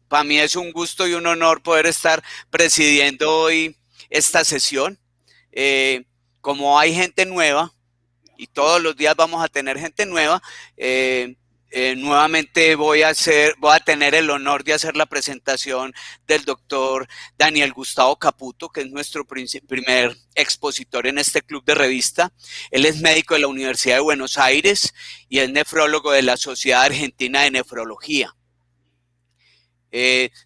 Para mí es un gusto y un honor poder estar presidiendo hoy esta sesión. Eh, Como hay gente nueva y todos los días vamos a tener gente nueva, nuevamente voy a tener el honor de hacer la presentación del doctor Daniel Gustavo Caputo, que es nuestro primer expositor en este club de revista. Él es médico de la Universidad de Buenos Aires y es nefrólogo de la Sociedad Argentina de Nefrología.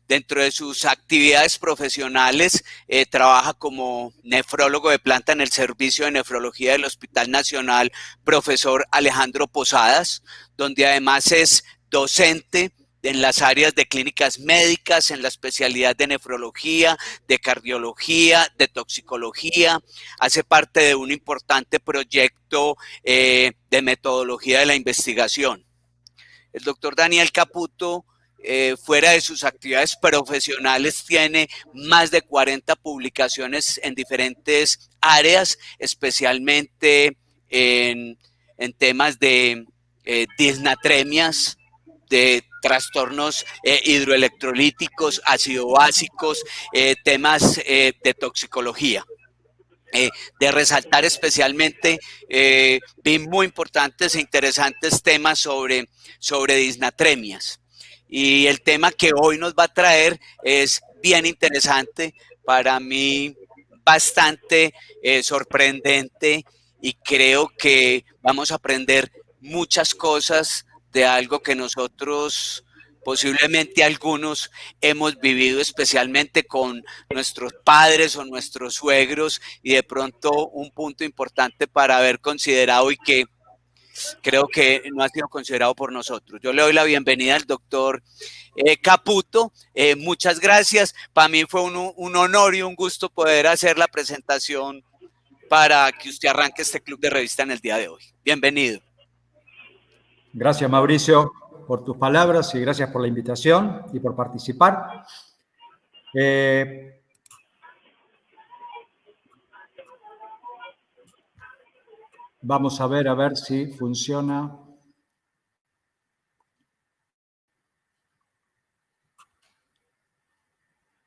Dentro de sus actividades profesionales, trabaja como nefrólogo de planta en el Servicio de Nefrología del Hospital Nacional Profesor Alejandro Posadas, donde además es docente en las áreas de clínicas médicas, en la especialidad de nefrología, de cardiología, de toxicología. Hace parte de un importante proyecto de metodología de la investigación. El doctor Daniel Caputo, fuera de sus actividades profesionales, tiene más de 40 publicaciones en diferentes áreas, especialmente en temas de disnatremias, de trastornos hidroelectrolíticos, ácido básicos, temas de toxicología. De resaltar especialmente muy importantes e interesantes temas sobre disnatremias. Y el tema que hoy nos va a traer es bien interesante, para mí bastante sorprendente, y creo que vamos a aprender muchas cosas de algo que nosotros, posiblemente algunos, hemos vivido especialmente con nuestros padres o nuestros suegros, y de pronto un punto importante para haber considerado y que creo que no ha sido considerado por nosotros. Yo le doy la bienvenida al doctor Caputo. Muchas gracias. Para mí fue un honor y un gusto poder hacer la presentación para que usted arranque este club de revista en el día de hoy. Bienvenido. Gracias, Mauricio, por tus palabras y gracias por la invitación y por participar. Vamos a ver si funciona.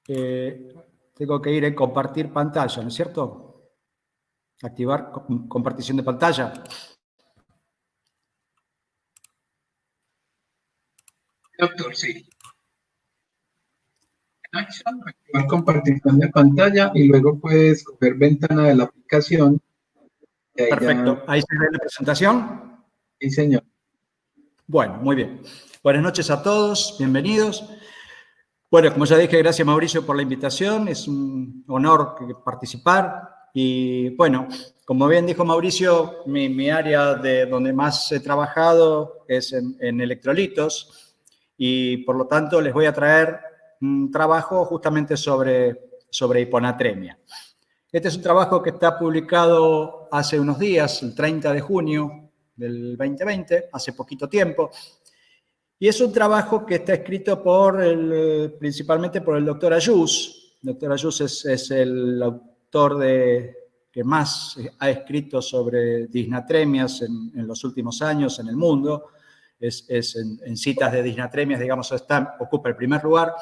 Tengo que ir en compartir pantalla, ¿no es cierto? Activar compartición de pantalla. Doctor, sí. Activar compartición de pantalla y luego puedes coger ventana de la aplicación. Perfecto. Ahí se ve la presentación. Sí, señor. Bueno, muy bien. Buenas noches a todos, bienvenidos. Bueno, como ya dije, gracias Mauricio por la invitación, es un honor participar. Y bueno, como bien dijo Mauricio, mi área de donde más he trabajado es en electrolitos, y por lo tanto les voy a traer un trabajo justamente sobre hiponatremia. Este es un trabajo que está publicado hace unos días, el 30 de junio del 2020, hace poquito tiempo. Y es un trabajo que está escrito principalmente por el doctor Ayús. El doctor Ayús es el autor que más ha escrito sobre disnatremias en los últimos años en el mundo. En citas de disnatremias, digamos, ocupa el primer lugar.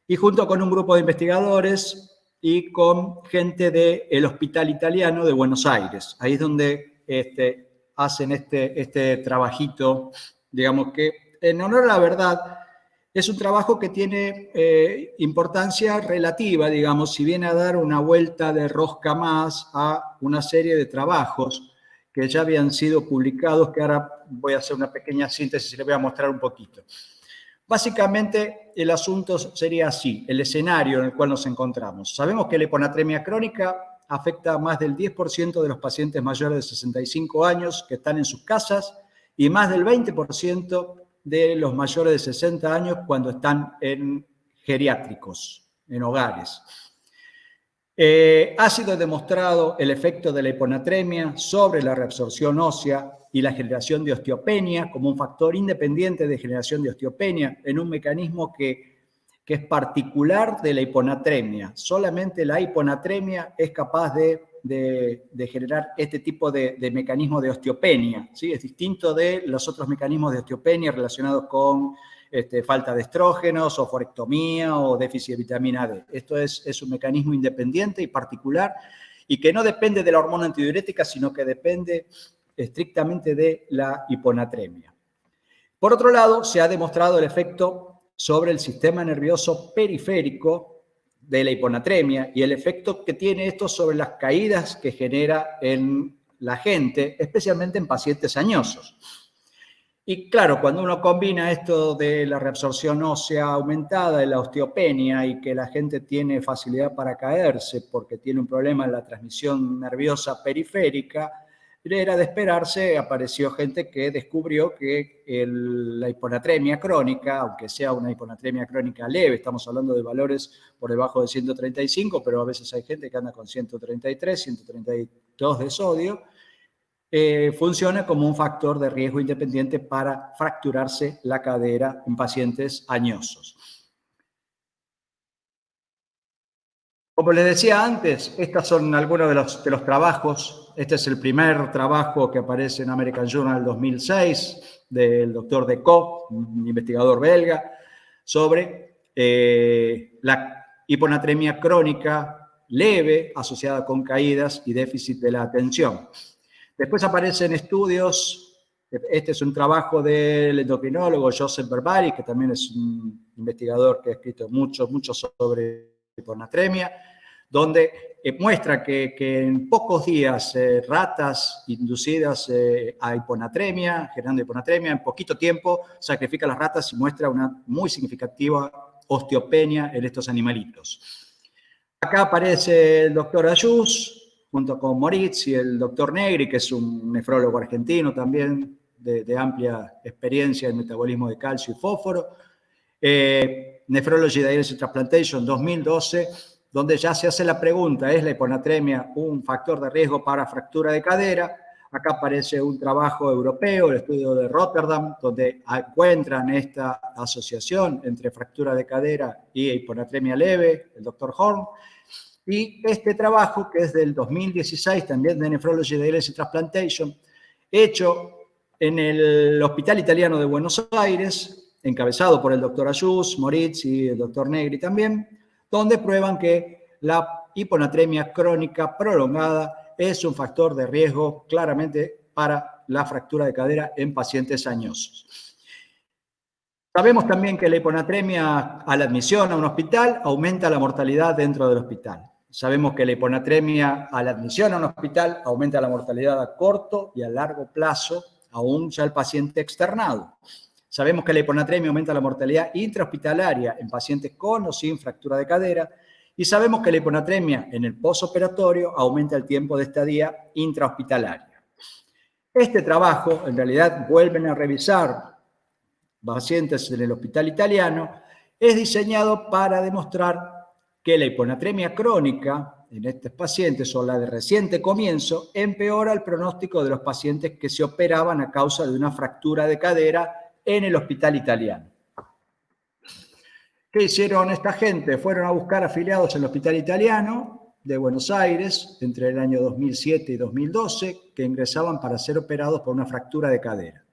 Y junto con un grupo de investigadores y con gente del Hospital Italiano de Buenos Aires. Ahí es donde hacen este trabajito, digamos que, en honor a la verdad, es un trabajo que tiene importancia relativa, digamos, si viene a dar una vuelta de rosca más a una serie de trabajos que ya habían sido publicados, que ahora voy a hacer una pequeña síntesis y les voy a mostrar un poquito. Básicamente, el asunto sería así, el escenario en el cual nos encontramos. Sabemos que la hiponatremia crónica afecta a más del 10% de los pacientes mayores de 65 años que están en sus casas y más del 20% de los mayores de 60 años cuando están en geriátricos, en hogares. Ha sido demostrado el efecto de la hiponatremia sobre la reabsorción ósea y la generación de osteopenia como un factor independiente de generación de osteopenia en un mecanismo que es particular de la hiponatremia. Solamente la hiponatremia es capaz de generar este tipo de mecanismo de osteopenia, ¿sí? Es distinto de los otros mecanismos de osteopenia relacionados con falta de estrógenos, o forectomía, o déficit de vitamina D. Esto es un mecanismo independiente y particular, y que no depende de la hormona antidiurética, sino que depende estrictamente de la hiponatremia. Por otro lado, se ha demostrado el efecto sobre el sistema nervioso periférico de la hiponatremia y el efecto que tiene esto sobre las caídas que genera en la gente, especialmente en pacientes añosos. Y claro, cuando uno combina esto de la reabsorción ósea aumentada, de la osteopenia, y que la gente tiene facilidad para caerse porque tiene un problema en la transmisión nerviosa periférica, era de esperarse, apareció gente que descubrió que la hiponatremia crónica, aunque sea una hiponatremia crónica leve, estamos hablando de valores por debajo de 135, pero a veces hay gente que anda con 133, 132 de sodio, funciona como un factor de riesgo independiente para fracturarse la cadera en pacientes añosos. Como les decía antes, estos son algunos de los trabajos. Este es el primer trabajo que aparece en American Journal 2006 del doctor Decaux, un investigador belga, sobre la hiponatremia crónica leve asociada con caídas y déficit de la atención. Después aparecen estudios. Este es un trabajo del endocrinólogo Joseph Berbari, que también es un investigador que ha escrito mucho sobre hiponatremia, donde muestra que en pocos días ratas inducidas a hiponatremia, generando hiponatremia, en poquito tiempo sacrifica las ratas y muestra una muy significativa osteopenia en estos animalitos. Acá aparece el doctor Ayús, junto con Moritz, y el doctor Negri, que es un nefrólogo argentino también de amplia experiencia en metabolismo de calcio y fósforo. Nephrology Dialysis Transplantation 2012, donde ya se hace la pregunta, ¿es la hiponatremia un factor de riesgo para fractura de cadera? Acá aparece un trabajo europeo, el estudio de Rotterdam, donde encuentran esta asociación entre fractura de cadera y hiponatremia leve, el doctor Horn. Y este trabajo, que es del 2016, también de Nephrology Dialysis Transplantation, hecho en el Hospital Italiano de Buenos Aires, encabezado por el doctor Ayús, Moritz y el doctor Negri también, donde prueban que la hiponatremia crónica prolongada es un factor de riesgo claramente para la fractura de cadera en pacientes añosos. Sabemos también que la hiponatremia a la admisión a un hospital aumenta la mortalidad dentro del hospital. Sabemos que la hiponatremia a la admisión a un hospital aumenta la mortalidad a corto y a largo plazo, aún ya el paciente externado. Sabemos que la hiponatremia aumenta la mortalidad intrahospitalaria en pacientes con o sin fractura de cadera, y sabemos que la hiponatremia en el posoperatorio aumenta el tiempo de estadía intrahospitalaria. Este trabajo, en realidad, vuelven a revisar pacientes en el hospital italiano, es diseñado para demostrar que la hiponatremia crónica en estos pacientes, o la de reciente comienzo, empeora el pronóstico de los pacientes que se operaban a causa de una fractura de cadera en el hospital italiano. ¿Qué hicieron esta gente? Fueron a buscar afiliados en el hospital italiano de Buenos Aires entre el año 2007 y 2012 que ingresaban para ser operados por una fractura de cadera.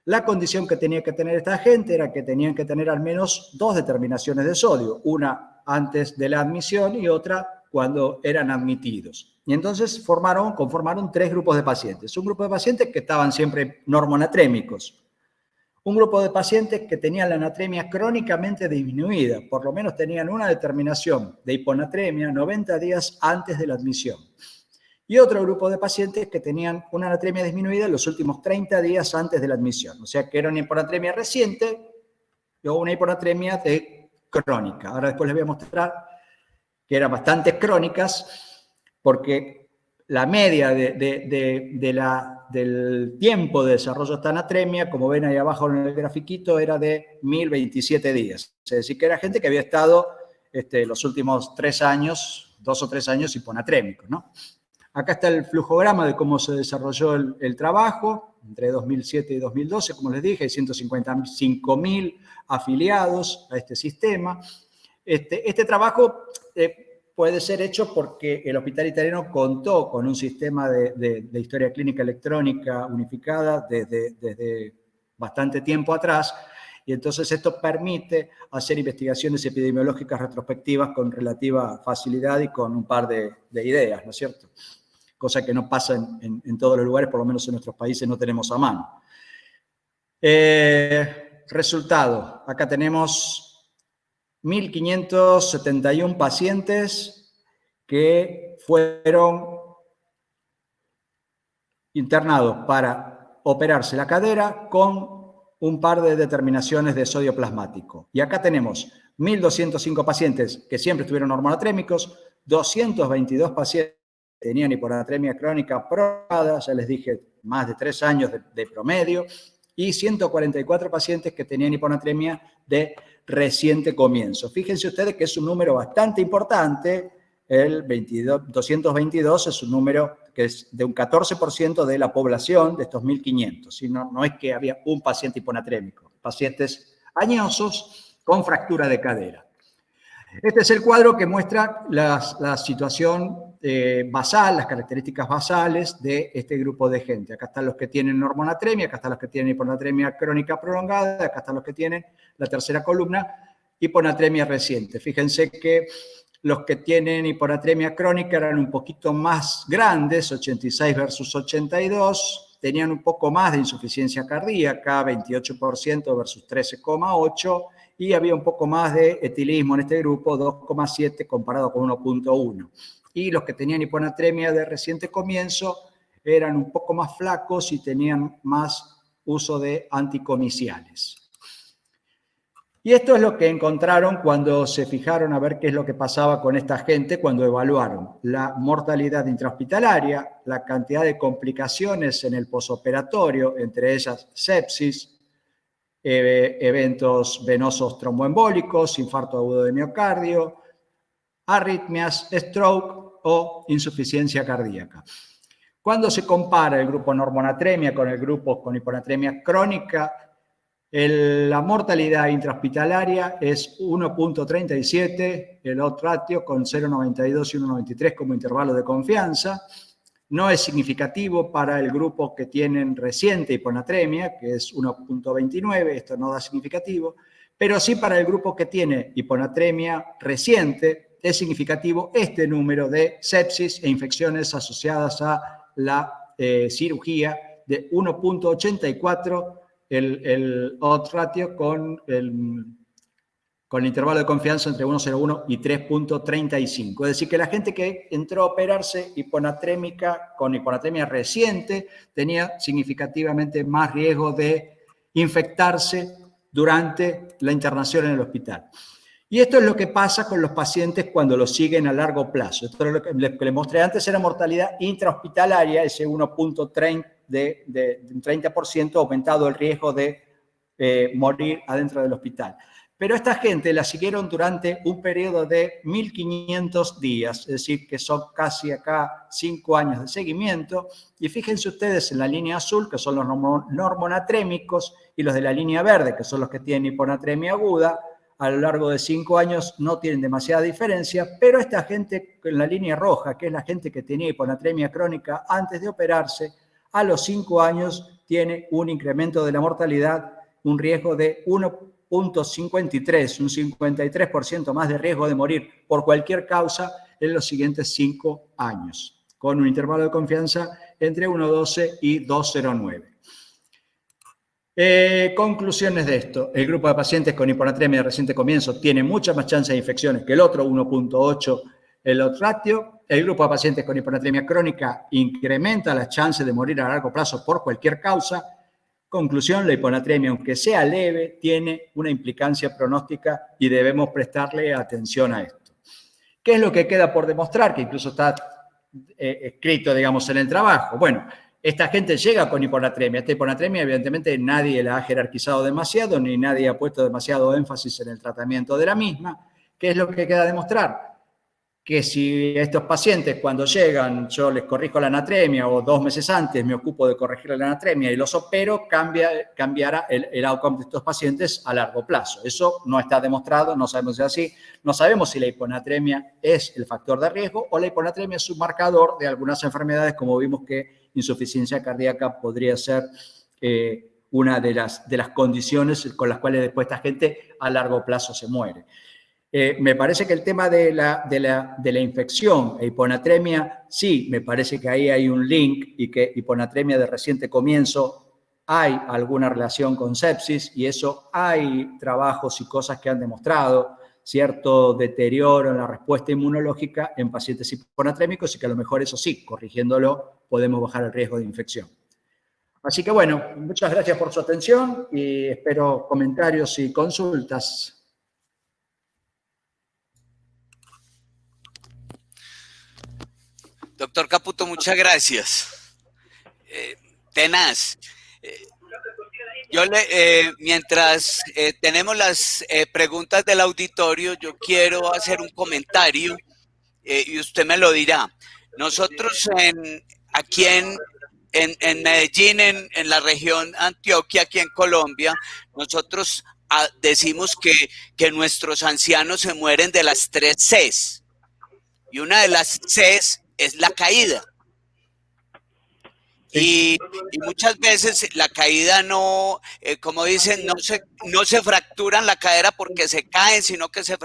La condición que tenía que tener esta gente era que tenían que tener al menos 2 determinaciones de sodio, una antes de la admisión y otra cuando eran admitidos. Y entonces conformaron 3 grupos de pacientes. Un grupo de pacientes que estaban siempre normonatrémicos. Un grupo de pacientes que tenían la anatremia crónicamente disminuida, por lo menos tenían una determinación de hiponatremia 90 días antes de la admisión. Y otro grupo de pacientes que tenían una anatremia disminuida en los últimos 30 días antes de la admisión. O sea que era una hiponatremia reciente o una hiponatremia crónica. Ahora después les voy a mostrar que eran bastante crónicas porque la media del tiempo de desarrollo de esta anatremia, como ven ahí abajo en el grafiquito, era de 1027 días. Es decir, que era gente que había estado los últimos 3 años, 2 o 3 años hiponatrémicos, ¿no? Acá está el flujograma de cómo se desarrolló el trabajo entre 2007 y 2012. Como les dije, hay 155.000 afiliados a este sistema. Este trabajo puede ser hecho porque el hospital italiano contó con un sistema de historia clínica electrónica unificada desde bastante tiempo atrás, Y entonces esto permite hacer investigaciones epidemiológicas retrospectivas con relativa facilidad y con un par de ideas, ¿no es cierto? Cosa que no pasa en todos los lugares, por lo menos en nuestros países no tenemos a mano. Resultado, acá tenemos 1.571 pacientes que fueron internados para operarse la cadera con un par de determinaciones de sodio plasmático. Y acá tenemos 1.205 pacientes que siempre estuvieron hormonatrémicos, 222 pacientes que tenían hiponatremia crónica prolongada, ya les dije, más de 3 años de promedio, y 144 pacientes que tenían hiponatremia de reciente comienzo. Fíjense ustedes que es un número bastante importante. El 222 es un número que es de un 14% de la población de estos 1.500. No es que había un paciente hiponatrémico, pacientes añosos con fractura de cadera. Este es el cuadro que muestra la situación basal, las características basales de este grupo de gente. Acá están los que tienen hormonatremia, acá están los que tienen hiponatremia crónica prolongada, acá están los que tienen, la tercera columna, hiponatremia reciente. Fíjense que los que tienen hiponatremia crónica eran un poquito más grandes, 86 versus 82, tenían un poco más de insuficiencia cardíaca, 28% versus 13,8%, y había un poco más de etilismo en este grupo, 2,7 comparado con 1,1. Y los que tenían hiponatremia de reciente comienzo eran un poco más flacos y tenían más uso de anticomiciales. Y esto es lo que encontraron cuando se fijaron a ver qué es lo que pasaba con esta gente cuando evaluaron la mortalidad intrahospitalaria, la cantidad de complicaciones en el posoperatorio, entre ellas sepsis, eventos venosos tromboembólicos, infarto agudo de miocardio, arritmias, stroke o insuficiencia cardíaca. Cuando se compara el grupo hormonatremia con el grupo con hiponatremia crónica, la mortalidad intrahospitalaria es 1,37, el odds ratio con 0,92 y 1,93 como intervalo de confianza. No es significativo para el grupo que tienen reciente hiponatremia, que es 1,29, esto no da significativo, pero sí para el grupo que tiene hiponatremia reciente es significativo este número de sepsis e infecciones asociadas a la cirugía de 1,84, el odds ratio con el intervalo de confianza entre 1,01 y 3,35. Es decir, que la gente que entró a operarse hiponatrémica con hiponatremia reciente tenía significativamente más riesgo de infectarse durante la internación en el hospital. Y esto es lo que pasa con los pacientes cuando los siguen a largo plazo. Esto es lo que les mostré antes, era mortalidad intrahospitalaria, ese 1,30 de un 30% aumentado el riesgo de morir adentro del hospital. Pero esta gente la siguieron durante un periodo de 1.500 días, es decir, que son casi acá 5 años de seguimiento. Y fíjense ustedes en la línea azul, que son los hormonatrémicos, y los de la línea verde, que son los que tienen hiponatremia aguda, a lo largo de 5 años no tienen demasiada diferencia, pero esta gente en la línea roja, que es la gente que tenía hiponatremia crónica antes de operarse, a los 5 años tiene un incremento de la mortalidad, un riesgo de 1,53, un 53% más de riesgo de morir por cualquier causa en los siguientes 5 años, con un intervalo de confianza entre 1,12 y 2,09. Conclusiones de esto. El grupo de pacientes con hiponatremia de reciente comienzo tiene mucha más chance de infecciones que el otro, 1,8 el odds ratio. El grupo de pacientes con hiponatremia crónica incrementa las chances de morir a largo plazo por cualquier causa. Conclusión, la hiponatremia, aunque sea leve, tiene una implicancia pronóstica y debemos prestarle atención a esto. ¿Qué es lo que queda por demostrar? Que incluso está escrito, digamos, en el trabajo. Bueno, esta gente llega con hiponatremia. Esta hiponatremia, evidentemente, nadie la ha jerarquizado demasiado, ni nadie ha puesto demasiado énfasis en el tratamiento de la misma. ¿Qué es lo que queda demostrar? Que si estos pacientes cuando llegan yo les corrijo la anatremia o 2 meses antes me ocupo de corregir la anatremia y los opero, cambiará el outcome de estos pacientes a largo plazo. Eso no está demostrado, no sabemos si es así. No sabemos si la hiponatremia es el factor de riesgo o la hiponatremia es un marcador de algunas enfermedades, como vimos que insuficiencia cardíaca podría ser una de las condiciones con las cuales después esta gente a largo plazo se muere. Me parece que el tema de la infección e hiponatremia, sí, me parece que ahí hay un link y que hiponatremia de reciente comienzo hay alguna relación con sepsis y eso hay trabajos y cosas que han demostrado cierto deterioro en la respuesta inmunológica en pacientes hiponatrémicos y que a lo mejor eso sí, corrigiéndolo, podemos bajar el riesgo de infección. Así que bueno, muchas gracias por su atención y espero comentarios y consultas. Doctor Caputo, muchas gracias. Tenaz. Mientras tenemos las preguntas del auditorio, yo quiero hacer un comentario y usted me lo dirá. Nosotros aquí en Medellín, en la región Antioquia, aquí en Colombia, nosotros decimos que nuestros ancianos se mueren de las 3 Cs. Y una de las Cs es la caída. Y muchas veces la caída no, como dicen, no se fracturan la cadera porque se caen, sino que se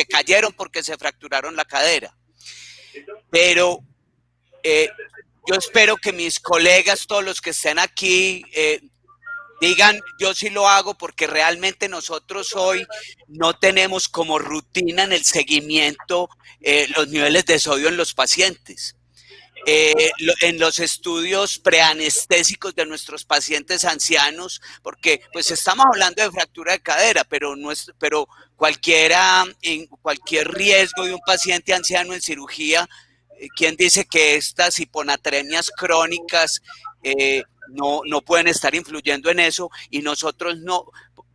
cayeron porque se fracturaron la cadera. Pero yo espero que mis colegas, todos los que estén aquí, digan, yo sí lo hago porque realmente nosotros hoy no tenemos como rutina en el seguimiento los niveles de sodio en los pacientes. En los estudios preanestésicos de nuestros pacientes ancianos, porque pues estamos hablando de fractura de cadera, pero cualquier riesgo de un paciente anciano en cirugía, ¿quién dice que estas hiponatremias crónicas no pueden estar influyendo en eso? Y nosotros no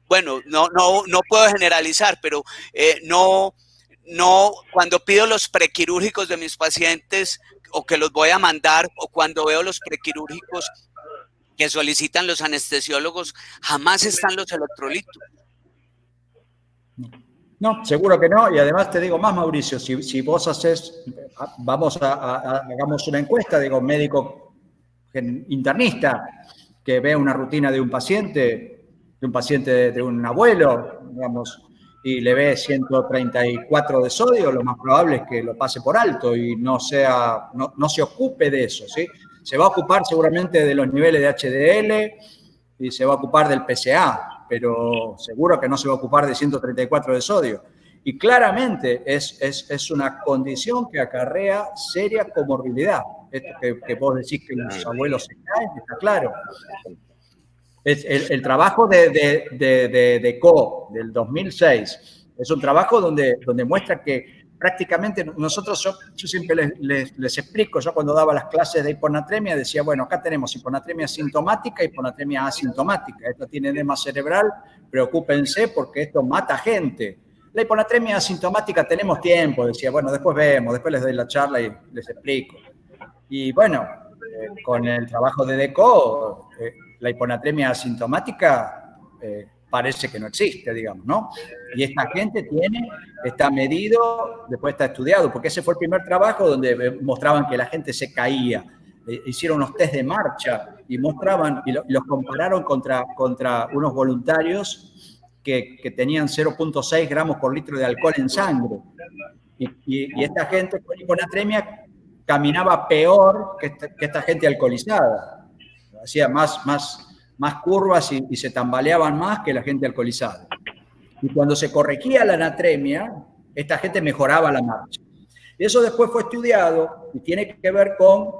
puedo generalizar, pero cuando pido los prequirúrgicos de mis pacientes o que los voy a mandar, o cuando veo los prequirúrgicos que solicitan los anestesiólogos, jamás están los electrolitos. No, seguro que no, y además te digo más, Mauricio, si vos hagamos una encuesta, digo, médico internista, que ve una rutina de un paciente de un abuelo, digamos, y le ve 134 de sodio, lo más probable es que lo pase por alto y no se ocupe de eso, ¿sí? Se va a ocupar seguramente de los niveles de HDL y se va a ocupar del PSA, pero seguro que no se va a ocupar de 134 de sodio. Y claramente es una condición que acarrea seria comorbilidad. Esto que vos decís que los abuelos se caen, está claro. El trabajo de Co del 2006 es un trabajo donde muestra que prácticamente nosotros, yo siempre les explico, yo cuando daba las clases de hiponatremia decía, bueno, acá tenemos hiponatremia sintomática y hiponatremia asintomática. Esto tiene edema cerebral, preocúpense porque esto mata gente. La hiponatremia asintomática tenemos tiempo, decía, bueno, después les doy la charla y les explico. Y bueno, con el trabajo de DECO, la hiponatremia asintomática parece que no existe, digamos, ¿no? Y esta gente está medido, después está estudiado, porque ese fue el primer trabajo donde mostraban que la gente se caía. Hicieron unos test de marcha y mostraban, y los compararon contra unos voluntarios que tenían 0.6 gramos por litro de alcohol en sangre. Y esta gente con hiponatremia caminaba peor que esta gente alcoholizada. Hacía más curvas y se tambaleaban más que la gente alcoholizada. Y cuando se corregía la anatremia, esta gente mejoraba la marcha. Y eso después fue estudiado y tiene que ver con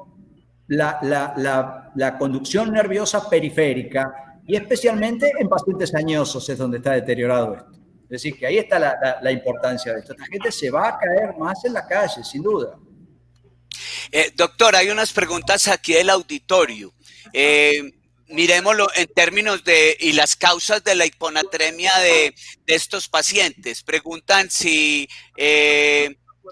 la conducción nerviosa periférica y especialmente en pacientes añosos es donde está deteriorado esto. Es decir, que ahí está la importancia de esto. Esta gente se va a caer más en la calle, sin duda. Doctor, hay unas preguntas aquí del auditorio. Miremoslo en términos y las causas de la hiponatremia de estos pacientes. Preguntan si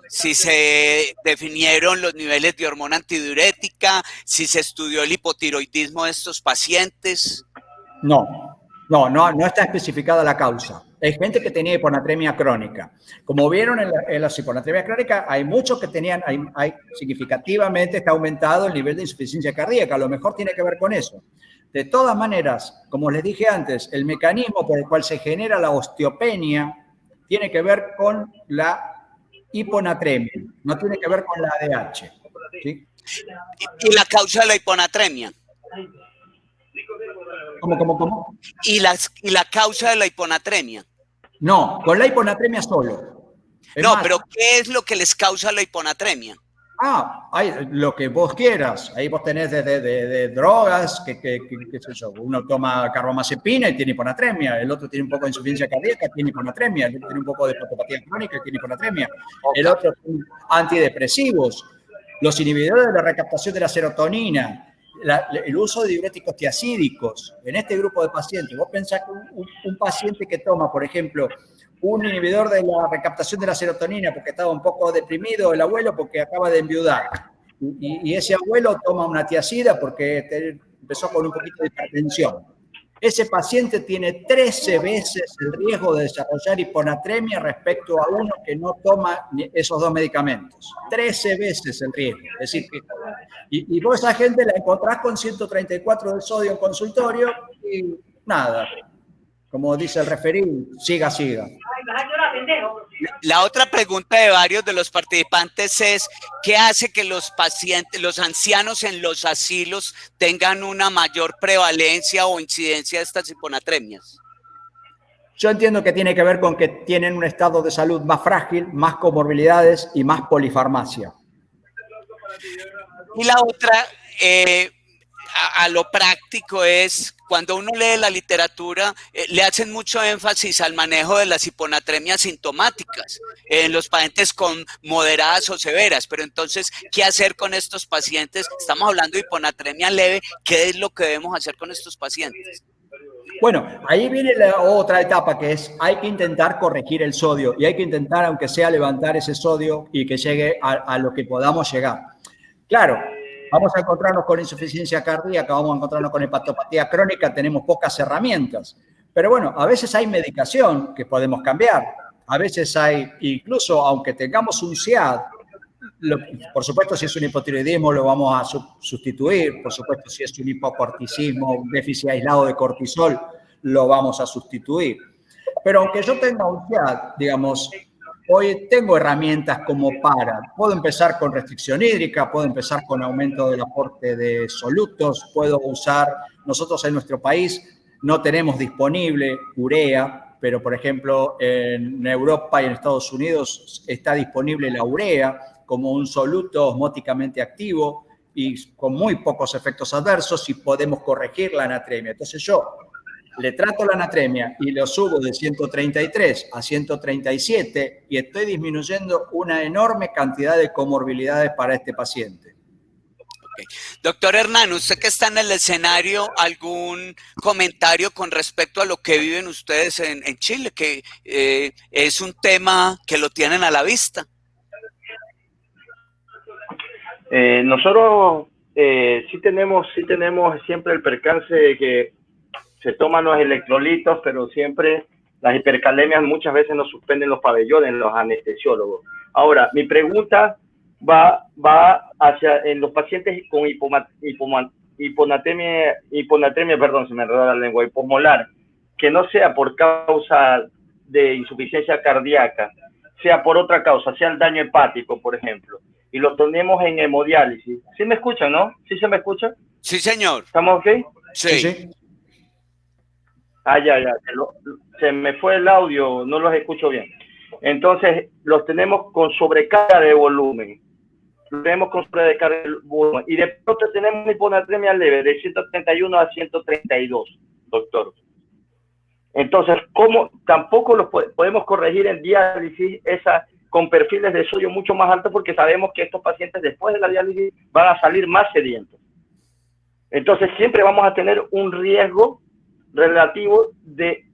se definieron los niveles de hormona antidiurética, si se estudió el hipotiroidismo de estos pacientes. No está especificada la causa. Hay gente que tenía hiponatremia crónica. Como vieron en la hiponatremia crónica, hay muchos que tenían, significativamente está aumentado el nivel de insuficiencia cardíaca. A lo mejor tiene que ver con eso. De todas maneras, como les dije antes, el mecanismo por el cual se genera la osteopenia tiene que ver con la hiponatremia, no tiene que ver con la ADH. ¿Sí? ¿Y la causa de la hiponatremia? ¿Cómo? ¿Y la causa de la hiponatremia? No, con la hiponatremia solo. No, pero ¿qué es lo que les causa la hiponatremia? Lo que vos quieras. Ahí vos tenés de drogas, qué sé yo. Uno toma carbamazepina y tiene hiponatremia. El otro tiene un poco de insuficiencia cardíaca, tiene hiponatremia. El otro tiene un poco de patopatía crónica y tiene hiponatremia. El otro tiene antidepresivos, los inhibidores de la recaptación de la serotonina, el uso de diuréticos tiacídicos. En este grupo de pacientes, vos pensás que un paciente que toma, por ejemplo, un inhibidor de la recaptación de la serotonina porque estaba un poco deprimido el abuelo porque acaba de enviudar. Y ese abuelo toma una tiacida porque empezó con un poquito de hipertensión. Ese paciente tiene 13 veces el riesgo de desarrollar hiponatremia respecto a uno que no toma esos dos medicamentos. 13 veces el riesgo. Es decir, y vos esa gente la encontrás con 134 de sodio en consultorio y nada. Como dice el referí, siga. La otra pregunta de varios de los participantes es, ¿qué hace que los pacientes, los ancianos en los asilos tengan una mayor prevalencia o incidencia de estas hiponatremias? Yo entiendo que tiene que ver con que tienen un estado de salud más frágil, más comorbilidades y más polifarmacia. Y la otra, a lo práctico es, cuando uno lee la literatura, le hacen mucho énfasis al manejo de las hiponatremias sintomáticas en los pacientes con moderadas o severas, pero entonces, ¿qué hacer con estos pacientes? Estamos hablando de hiponatremia leve, ¿qué es lo que debemos hacer con estos pacientes? Bueno, ahí viene la otra etapa que es, hay que intentar corregir el sodio y hay que intentar, aunque sea, levantar ese sodio y que llegue a lo que podamos llegar. Claro, vamos a encontrarnos con insuficiencia cardíaca, vamos a encontrarnos con hepatopatía crónica, tenemos pocas herramientas. Pero bueno, a veces hay medicación que podemos cambiar. A veces hay, incluso aunque tengamos un SIAD, por supuesto si es un hipotiroidismo lo vamos a sustituir, por supuesto si es un hipocorticismo, un déficit aislado de cortisol, lo vamos a sustituir. Pero aunque yo tenga un SIAD, digamos, hoy tengo herramientas puedo empezar con restricción hídrica, puedo empezar con aumento del aporte de solutos, nosotros en nuestro país no tenemos disponible urea, pero por ejemplo en Europa y en Estados Unidos está disponible la urea como un soluto osmóticamente activo y con muy pocos efectos adversos y podemos corregir la anatremia. Entonces yo le trato la anatremia y lo subo de 133 a 137 y estoy disminuyendo una enorme cantidad de comorbilidades para este paciente. Okay. Doctor Hernán, usted que está en el escenario, ¿algún comentario con respecto a lo que viven ustedes en Chile? Que es un tema que lo tienen a la vista. Nosotros sí tenemos siempre el percance de que se toman los electrolitos, pero siempre las hipercalemias muchas veces nos suspenden los pabellones, los anestesiólogos. Ahora, mi pregunta va hacia en los pacientes con hiponatremia, perdón, se me enredó la lengua, hiposmolar, que no sea por causa de insuficiencia cardíaca, sea por otra causa, sea el daño hepático, por ejemplo, y lo tenemos en hemodiálisis. ¿Sí me escuchan, no? ¿Sí se me escucha? Sí, señor. ¿Estamos ok? Sí. Ya. Se me fue el audio, no los escucho bien. Entonces, los tenemos con sobrecarga de volumen. Y de pronto tenemos una hiponatremia leve de 131 a 132, doctor. Entonces, ¿cómo tampoco los podemos corregir en diálisis con perfiles de sodio mucho más altos? Porque sabemos que estos pacientes después de la diálisis van a salir más sedientos. Entonces, siempre vamos a tener un riesgo relativo de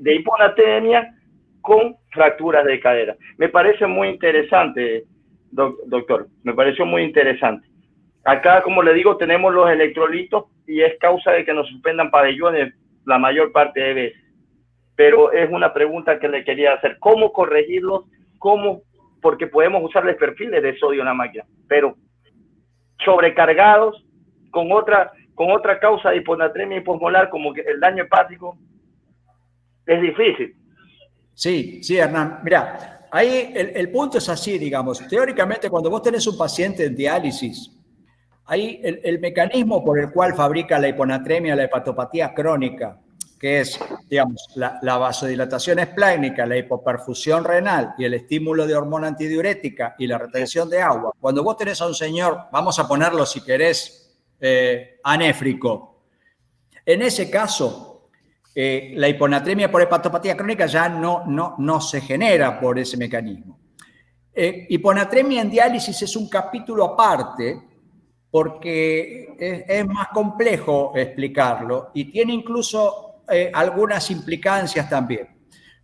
hiponatremia con fracturas de cadera. Me parece muy interesante, doctor, me pareció muy interesante. Acá, como le digo, tenemos los electrolitos y es causa de que nos suspendan pabellones la mayor parte de veces. Pero es una pregunta que le quería hacer. ¿Cómo corregirlos? Porque podemos usarles perfiles de sodio en la máquina, pero sobrecargados con otra con otra causa de hiponatremia hiposmolar como que el daño hepático, es difícil. Sí, sí, Hernán. Mira, ahí el punto es así, digamos. Teóricamente, cuando vos tenés un paciente en diálisis, ahí el mecanismo por el cual fabrica la hiponatremia, la hepatopatía crónica, que es, digamos, la vasodilatación esplénica, la hipoperfusión renal y el estímulo de hormona antidiurética y la retención de agua. Cuando vos tenés a un señor, vamos a ponerlo si querés, anéfrico, en ese caso, la hiponatremia por hepatopatía crónica ya no se genera por ese mecanismo. Hiponatremia en diálisis es un capítulo aparte porque es más complejo explicarlo y tiene incluso algunas implicancias también.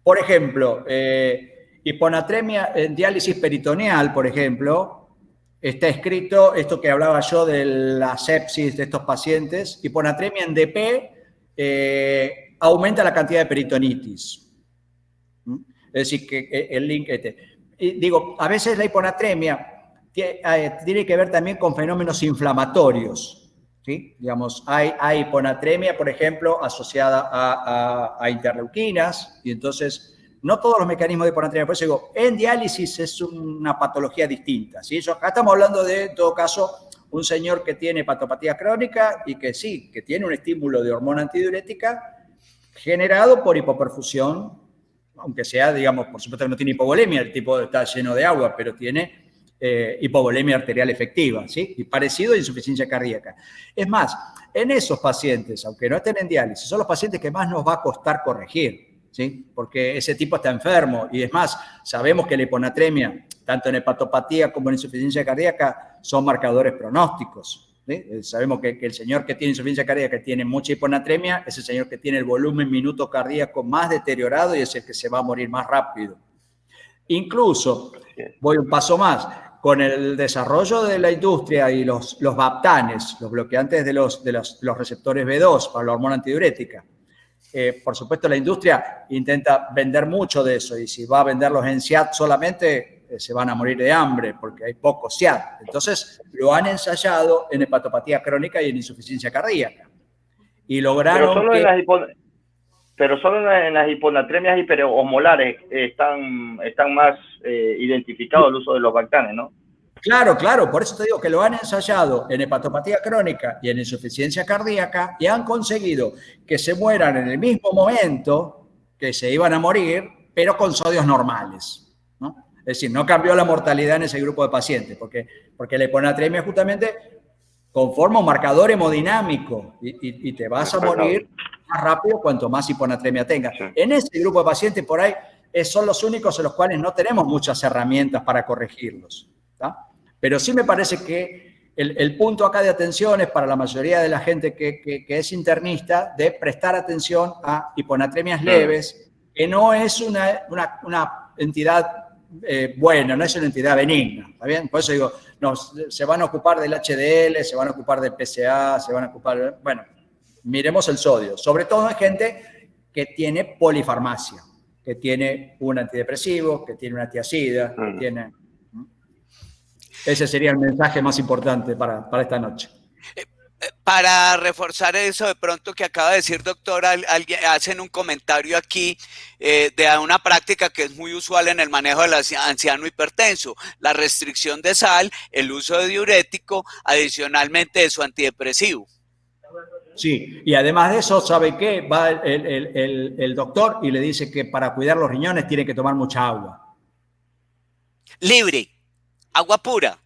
Por ejemplo, hiponatremia en diálisis peritoneal, por ejemplo, está escrito esto que hablaba yo de la sepsis de estos pacientes, hiponatremia en DP, aumenta la cantidad de peritonitis. Es decir, que el link y digo, a veces la hiponatremia tiene que ver también con fenómenos inflamatorios. ¿Sí? Digamos, hay hiponatremia, por ejemplo, asociada a interleuquinas, y entonces no todos los mecanismos de hiponatremia. Por eso digo, en diálisis es una patología distinta. ¿Sí? Acá estamos hablando de, en todo caso, un señor que tiene hepatopatía crónica y que sí, que tiene un estímulo de hormona antidiurética generado por hipoperfusión, aunque sea, digamos, por supuesto que no tiene hipovolemia, el tipo está lleno de agua, pero tiene hipovolemia arterial efectiva, ¿sí? Y parecido a insuficiencia cardíaca. Es más, en esos pacientes, aunque no estén en diálisis, son los pacientes que más nos va a costar corregir, ¿sí? Porque ese tipo está enfermo y es más, sabemos que la hiponatremia, tanto en hepatopatía como en insuficiencia cardíaca, son marcadores pronósticos. ¿Sí? Sabemos que el señor que tiene insuficiencia cardíaca, que tiene mucha hiponatremia, es el señor que tiene el volumen minuto cardíaco más deteriorado y es el que se va a morir más rápido. Incluso, voy un paso más, con el desarrollo de la industria y los baptanes, los bloqueantes de los receptores B2 para la hormona antidiurética, por supuesto la industria intenta vender mucho de eso y si va a venderlos en SIAD solamente se van a morir de hambre porque hay poco SIAD. Entonces lo han ensayado en hepatopatía crónica y en insuficiencia cardíaca. Y lograron pero solo en las hiponatremias hiperosmolares están más identificados el uso de los bactanes, ¿no? Claro, claro, por eso te digo que lo han ensayado en hepatopatía crónica y en insuficiencia cardíaca y han conseguido que se mueran en el mismo momento que se iban a morir, pero con sodios normales, ¿no? Es decir, no cambió la mortalidad en ese grupo de pacientes, porque la hiponatremia justamente conforma un marcador hemodinámico y te vas a morir más rápido cuanto más hiponatremia tengas. Sí. En ese grupo de pacientes por ahí son los únicos en los cuales no tenemos muchas herramientas para corregirlos, ¿tá? Pero sí me parece que el punto acá de atención es para la mayoría de la gente que es internista de prestar atención a hiponatremias leves, que no es una entidad buena, no es una entidad benigna, ¿está bien? Por eso digo, no, se van a ocupar del HDL, se van a ocupar del PCA, se van a ocupar, bueno, miremos el sodio, sobre todo en gente que tiene polifarmacia, que tiene un antidepresivo, que tiene una tiazida, que tiene... Ese sería el mensaje más importante para esta noche. Para reforzar eso de pronto que acaba de decir, doctor, alguien hacen un comentario aquí de una práctica que es muy usual en el manejo del anciano hipertenso, la restricción de sal, el uso de diurético, adicionalmente de su antidepresivo. Sí, y además de eso, ¿sabe qué? Va el doctor y le dice que para cuidar los riñones tiene que tomar mucha agua. Libre, agua pura.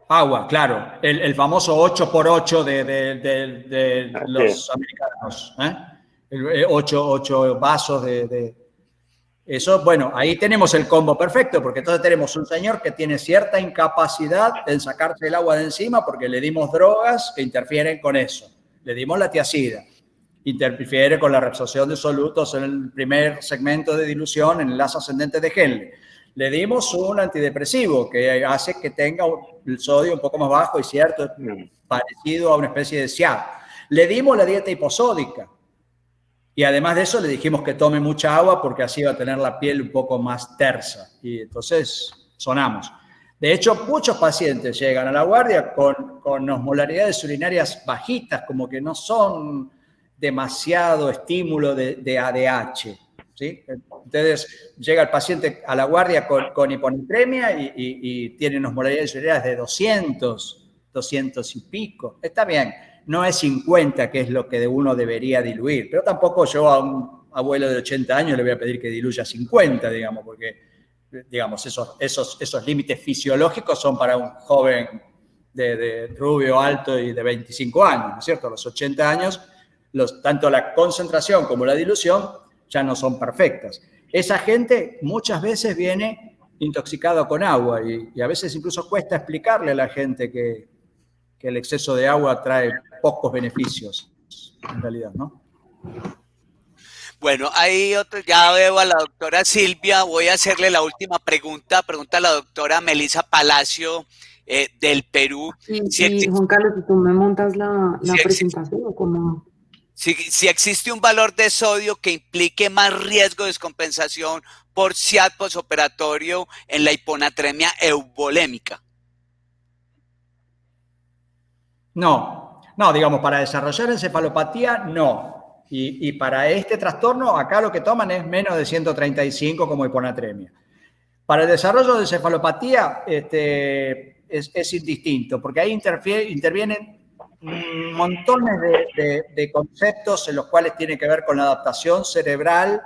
Agua, claro, el famoso 8x8 de los americanos, ¿eh? 8 vasos de... Eso, bueno, ahí tenemos el combo perfecto, porque entonces tenemos un señor que tiene cierta incapacidad en sacarse el agua de encima porque le dimos drogas que interfieren con eso. Le dimos la tiazida, interfiere con la reabsorción de solutos en el primer segmento de dilución en el enlace ascendente de Henle. Le dimos un antidepresivo que hace que tenga el sodio un poco más bajo y cierto, parecido a una especie de SIAD. Le dimos la dieta hiposódica y además de eso le dijimos que tome mucha agua porque así va a tener la piel un poco más tersa y entonces sonamos. De hecho, muchos pacientes llegan a la guardia con osmolaridades urinarias bajitas, como que no son demasiado estímulo de ADH, ¿sí? Entonces, llega el paciente a la guardia con hiponatremia y tiene osmolaridades urinarias de 200 y pico. Está bien, no es 50, que es lo que uno debería diluir, pero tampoco yo a un abuelo de 80 años le voy a pedir que diluya 50, digamos, porque digamos, esos límites fisiológicos son para un joven de rubio alto y de 25 años, ¿no es cierto? A los 80 años, tanto la concentración como la dilución ya no son perfectas. Esa gente muchas veces viene intoxicado con agua y a veces incluso cuesta explicarle a la gente que el exceso de agua trae pocos beneficios, en realidad, ¿no? Bueno, ahí otro, ya veo a la doctora Silvia, voy a hacerle la última pregunta a la doctora Melisa Palacio del Perú. Y Juan Carlos, si tú me montas la presentación o cómo. Si existe un valor de sodio que implique más riesgo de descompensación por SIAD posoperatorio en la hiponatremia eubolémica. No, digamos, para desarrollar encefalopatía, no. Y para este trastorno, acá lo que toman es menos de 135 como hiponatremia. Para el desarrollo de encefalopatía es indistinto, porque ahí intervienen montones de conceptos en los cuales tiene que ver con la adaptación cerebral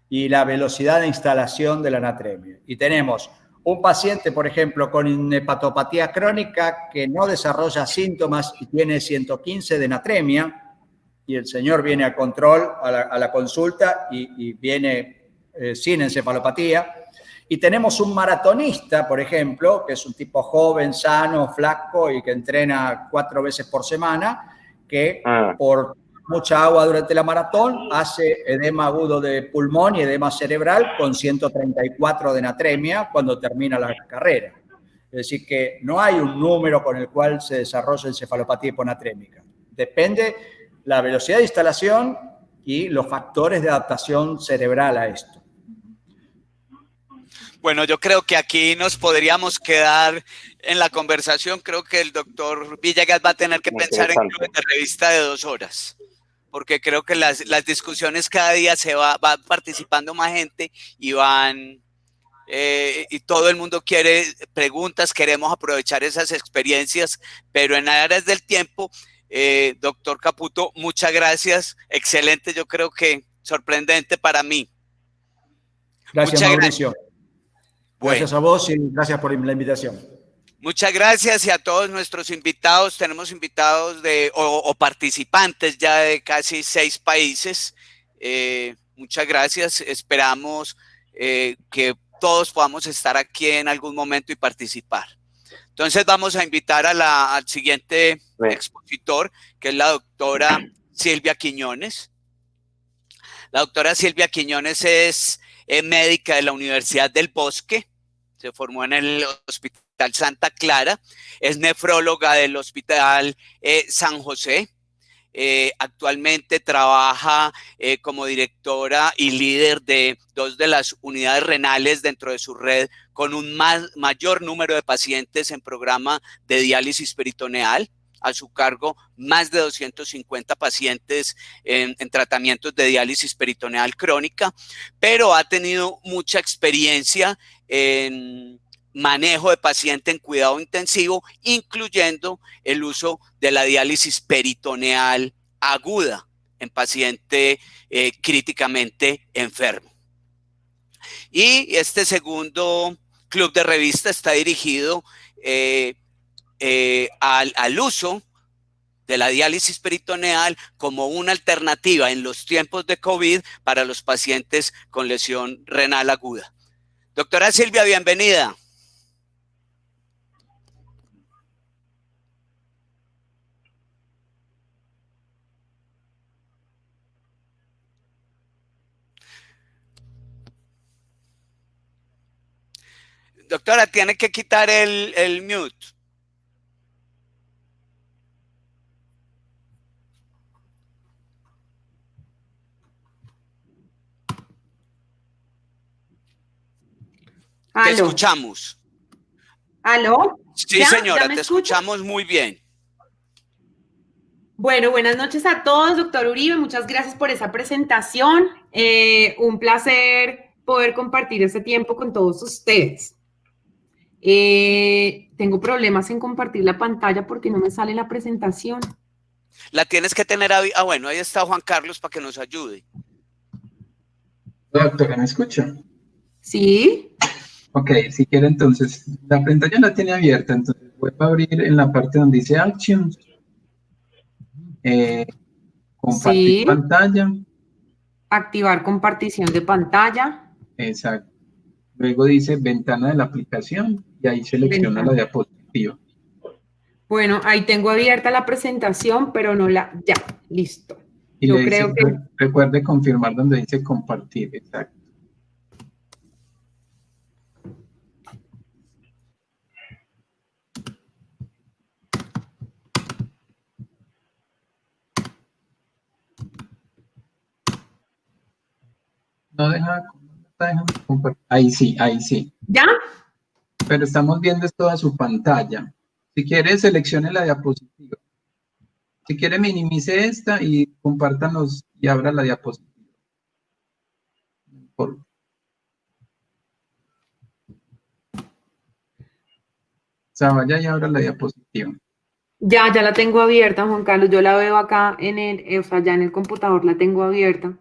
y la velocidad de instalación de la anatremia. Y tenemos un paciente, por ejemplo, con hepatopatía crónica que no desarrolla síntomas y tiene 115 de natremia, y el señor viene a control, a la consulta, y viene sin encefalopatía. Y tenemos un maratonista, por ejemplo, que es un tipo joven, sano, flaco y que entrena 4 veces por semana, que por mucha agua durante la maratón hace edema agudo de pulmón y edema cerebral con 134 de natremia cuando termina la carrera. Es decir, que no hay un número con el cual se desarrolla encefalopatía hiponatrémica. Depende la velocidad de instalación y los factores de adaptación cerebral a esto. Bueno, yo creo que aquí nos podríamos quedar en la conversación. Creo que el doctor Villegas va a tener que pensar en clubes de revista de 2 horas, porque creo que las discusiones cada día va participando más gente y y todo el mundo quiere preguntas, queremos aprovechar esas experiencias, pero en aras del tiempo, doctor Caputo, muchas gracias, excelente, yo creo que sorprendente para mí. Gracias, muchas Mauricio. Gracias a vos y gracias por la invitación. Muchas gracias y a todos nuestros invitados. Tenemos invitados o participantes ya de casi 6 países. Muchas gracias. Esperamos que todos podamos estar aquí en algún momento y participar. Entonces vamos a invitar al siguiente expositor, que es la doctora Silvia Quiñones. La doctora Silvia Quiñones es médica de la Universidad del Bosque. Se formó en el Hospital Santa Clara, es nefróloga del Hospital San José. Actualmente trabaja como directora y líder de 2 de las unidades renales dentro de su red, con un mayor número de pacientes en programa de diálisis peritoneal. A su cargo, más de 250 pacientes en tratamientos de diálisis peritoneal crónica, pero ha tenido mucha experiencia en manejo de paciente en cuidado intensivo, incluyendo el uso de la diálisis peritoneal aguda en paciente críticamente enfermo. Y este segundo club de revista está dirigido al uso de la diálisis peritoneal como una alternativa en los tiempos de COVID para los pacientes con lesión renal aguda. Doctora Silvia, bienvenida. Doctora, tiene que quitar el mute. Te escuchamos. ¿Aló? Sí, ¿Ya? señora, ¿Ya me te escucha? escuchamos muy bien. Bueno, buenas noches a todos, doctor Uribe. Muchas gracias por esa presentación. Un placer poder compartir este tiempo con todos ustedes. Tengo problemas en compartir la pantalla porque no me sale la presentación. La tienes que tener bueno, ahí está Juan Carlos para que nos ayude. Doctora, ¿me escucha? ¿Sí? Ok, si quiere entonces, la pantalla la tiene abierta, entonces voy a abrir en la parte donde dice Actions, compartir Sí. pantalla, Activar compartición de pantalla. exacto. Luego dice ventana de la aplicación y ahí selecciona la Ventana. diapositiva. Bueno, ahí tengo abierta la presentación, pero no la... Ya, listo. Y Yo le dice, creo que... recuerde confirmar donde dice compartir, exacto. No deja, no está dejando compartir. Ahí sí, ahí sí. ¿Ya? Pero estamos viendo es toda su pantalla. Si quiere, seleccione la diapositiva. Si quiere, minimice esta y compártanos y abra la diapositiva. O sea, vaya y abra la diapositiva. Ya la tengo abierta, Juan Carlos. Yo la veo acá en o sea, ya en el computador la tengo abierta.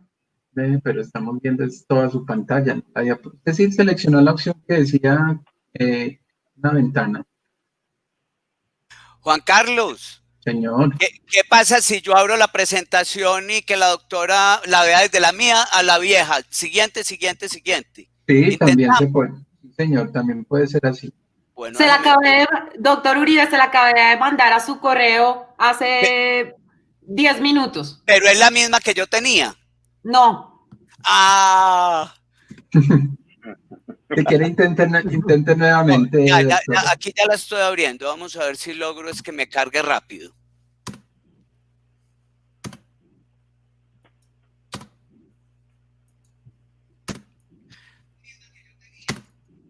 Pero estamos viendo es toda su pantalla, ¿no? Es decir, seleccionó la opción que decía una ventana. Juan Carlos, Señor, ¿qué pasa si yo abro la presentación y que la doctora la vea desde la mía a la vieja? Siguiente. sí, también se Intentamos. puede. Sí, señor, también puede ser así. Bueno, Se la déjeme. acabé de, doctor Uribe, se la acabé de mandar a su correo hace 10 minutos. Pero es la misma que yo tenía. No. Ah. Si quiere, intente nuevamente, doctor. Aquí ya la estoy abriendo. Vamos a ver si logro es que me cargue rápido.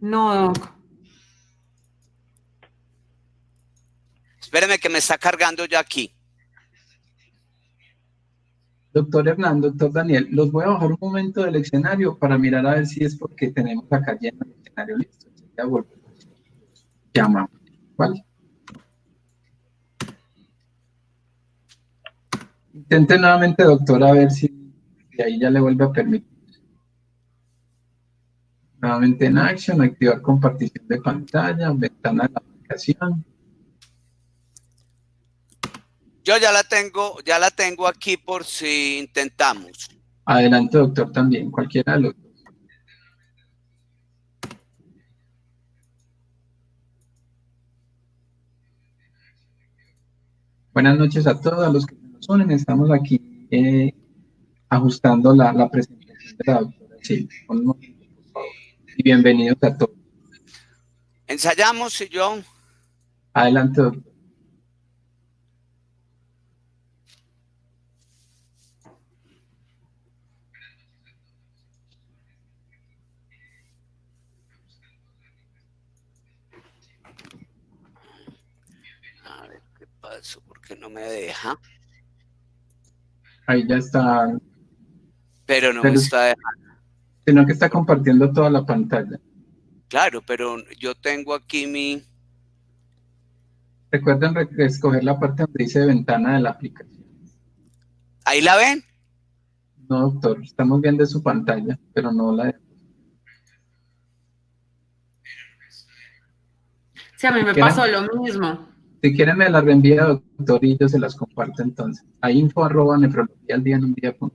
No, doc. Espéreme que me está cargando ya aquí. Doctor Hernán, doctor Daniel, los voy a bajar un momento del escenario para mirar a ver si es porque tenemos acá lleno el escenario listo. Ya volvemos. Llama. ¿Vale? Intente nuevamente, doctor, a ver si ahí ya le vuelve a permitir. Nuevamente en Action, activar compartición de pantalla, ventana de la aplicación. Yo ya la tengo aquí por si intentamos. Adelante, doctor, también, cualquiera de los dos. Buenas noches a todos, a los que nos unen. Estamos aquí ajustando la presentación de la doctora Silvia. Un momento, por favor. Y bienvenidos a todos. Ensayamos y yo. Adelante, doctor. A ver qué pasó, porque no me deja. Ahí ya está. Pero no me está dejando. Sino que está compartiendo toda la pantalla. Claro, pero yo tengo aquí mi. Recuerden escoger la parte donde dice ventana de la aplicación. ¿Ahí la ven? No, doctor, estamos viendo su pantalla, pero no la de... Sí, a mí me pasó lo mismo. Si quieren me las reenvía, doctor, y yo se las comparto entonces. A info@nefrologiaaldiaenundía.com.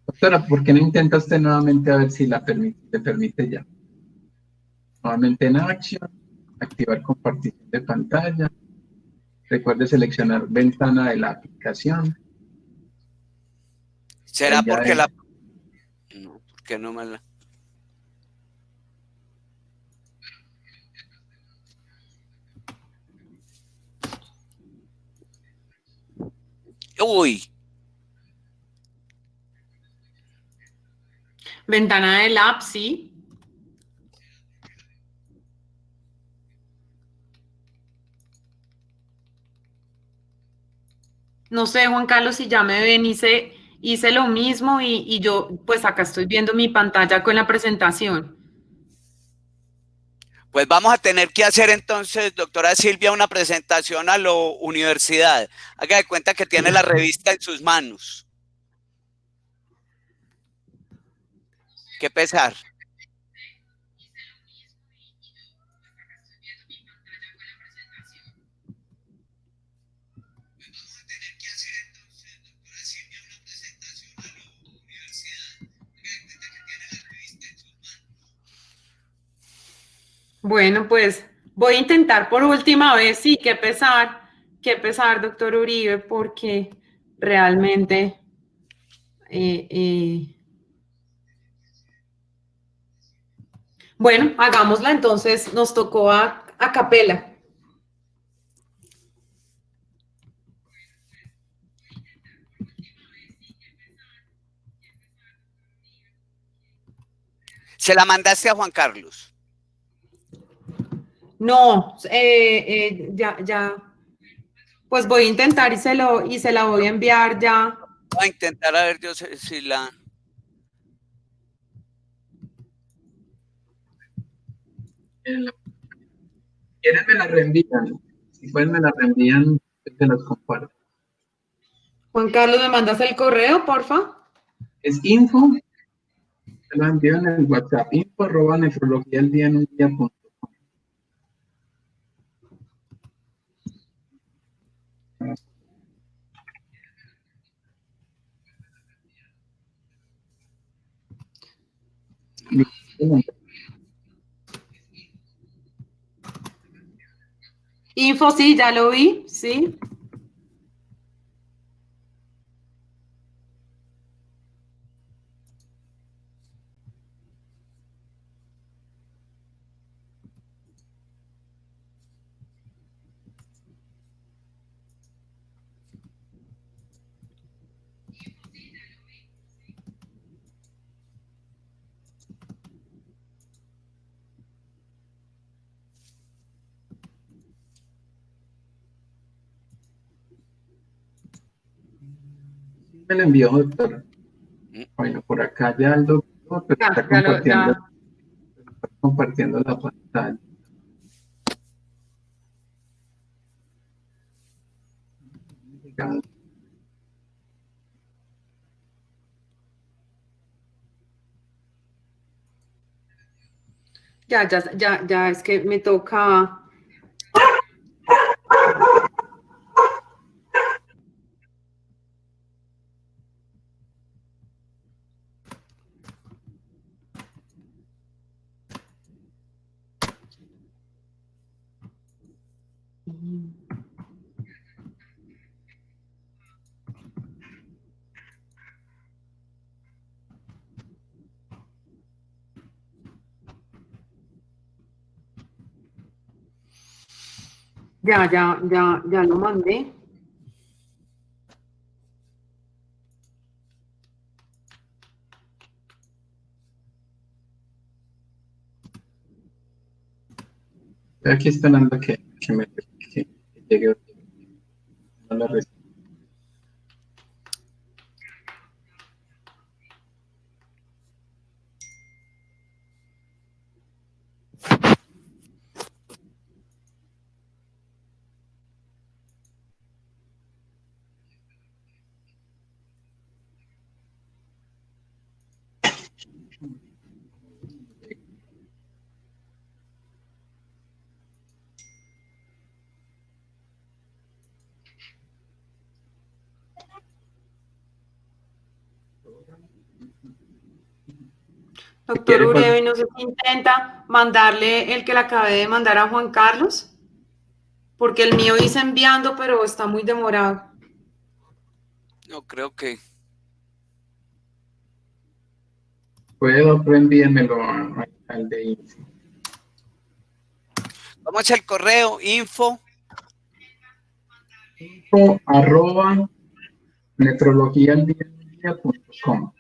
Doctora, ¿por qué no intenta usted nuevamente a ver si le permite ya? Nuevamente en Action, activar compartición de pantalla. Recuerde seleccionar ventana de la aplicación. ¿Será porque la... No, porque no me la... Uy. Ventana del app, sí. No sé, Juan Carlos, si ya me ven, hice lo mismo y yo, pues acá estoy viendo mi pantalla con la presentación. Pues vamos a tener que hacer entonces, doctora Silvia, una presentación a la universidad. Haga de cuenta que tiene la revista en sus manos. Qué pesar. Bueno, pues voy a intentar por última vez, sí, qué pesar, doctor Uribe, porque realmente eh, eh, bueno, hagámosla entonces, nos tocó a capela. ¿Se la mandaste a Juan Carlos? No, ya, pues voy a intentar y se la voy a enviar ya. Voy a intentar a ver yo si la... ¿Quieren me la reenvían? Si pueden me la reenvían, se las comparto. Juan Carlos, ¿me mandas el correo, porfa? Es info, se lo envío en el WhatsApp, info@nefrologialdiaenundía.com. Info, sí, ya lo vi, sí. Me la envió, doctor. Bueno, por acá ya el doctor está compartiendo la pantalla. Ya, es que me toca. Ya lo mandé. Estoy aquí esperando que llegue. No lo recibo. Doctor Uribe, no sé si intenta mandarle el que le acabé de mandar a Juan Carlos, porque el mío hice enviando, pero está muy demorado. No creo que... Puedo, pero envíenmelo al de info. ¿Cómo es el correo? info@nefrologialdiaenundía.com.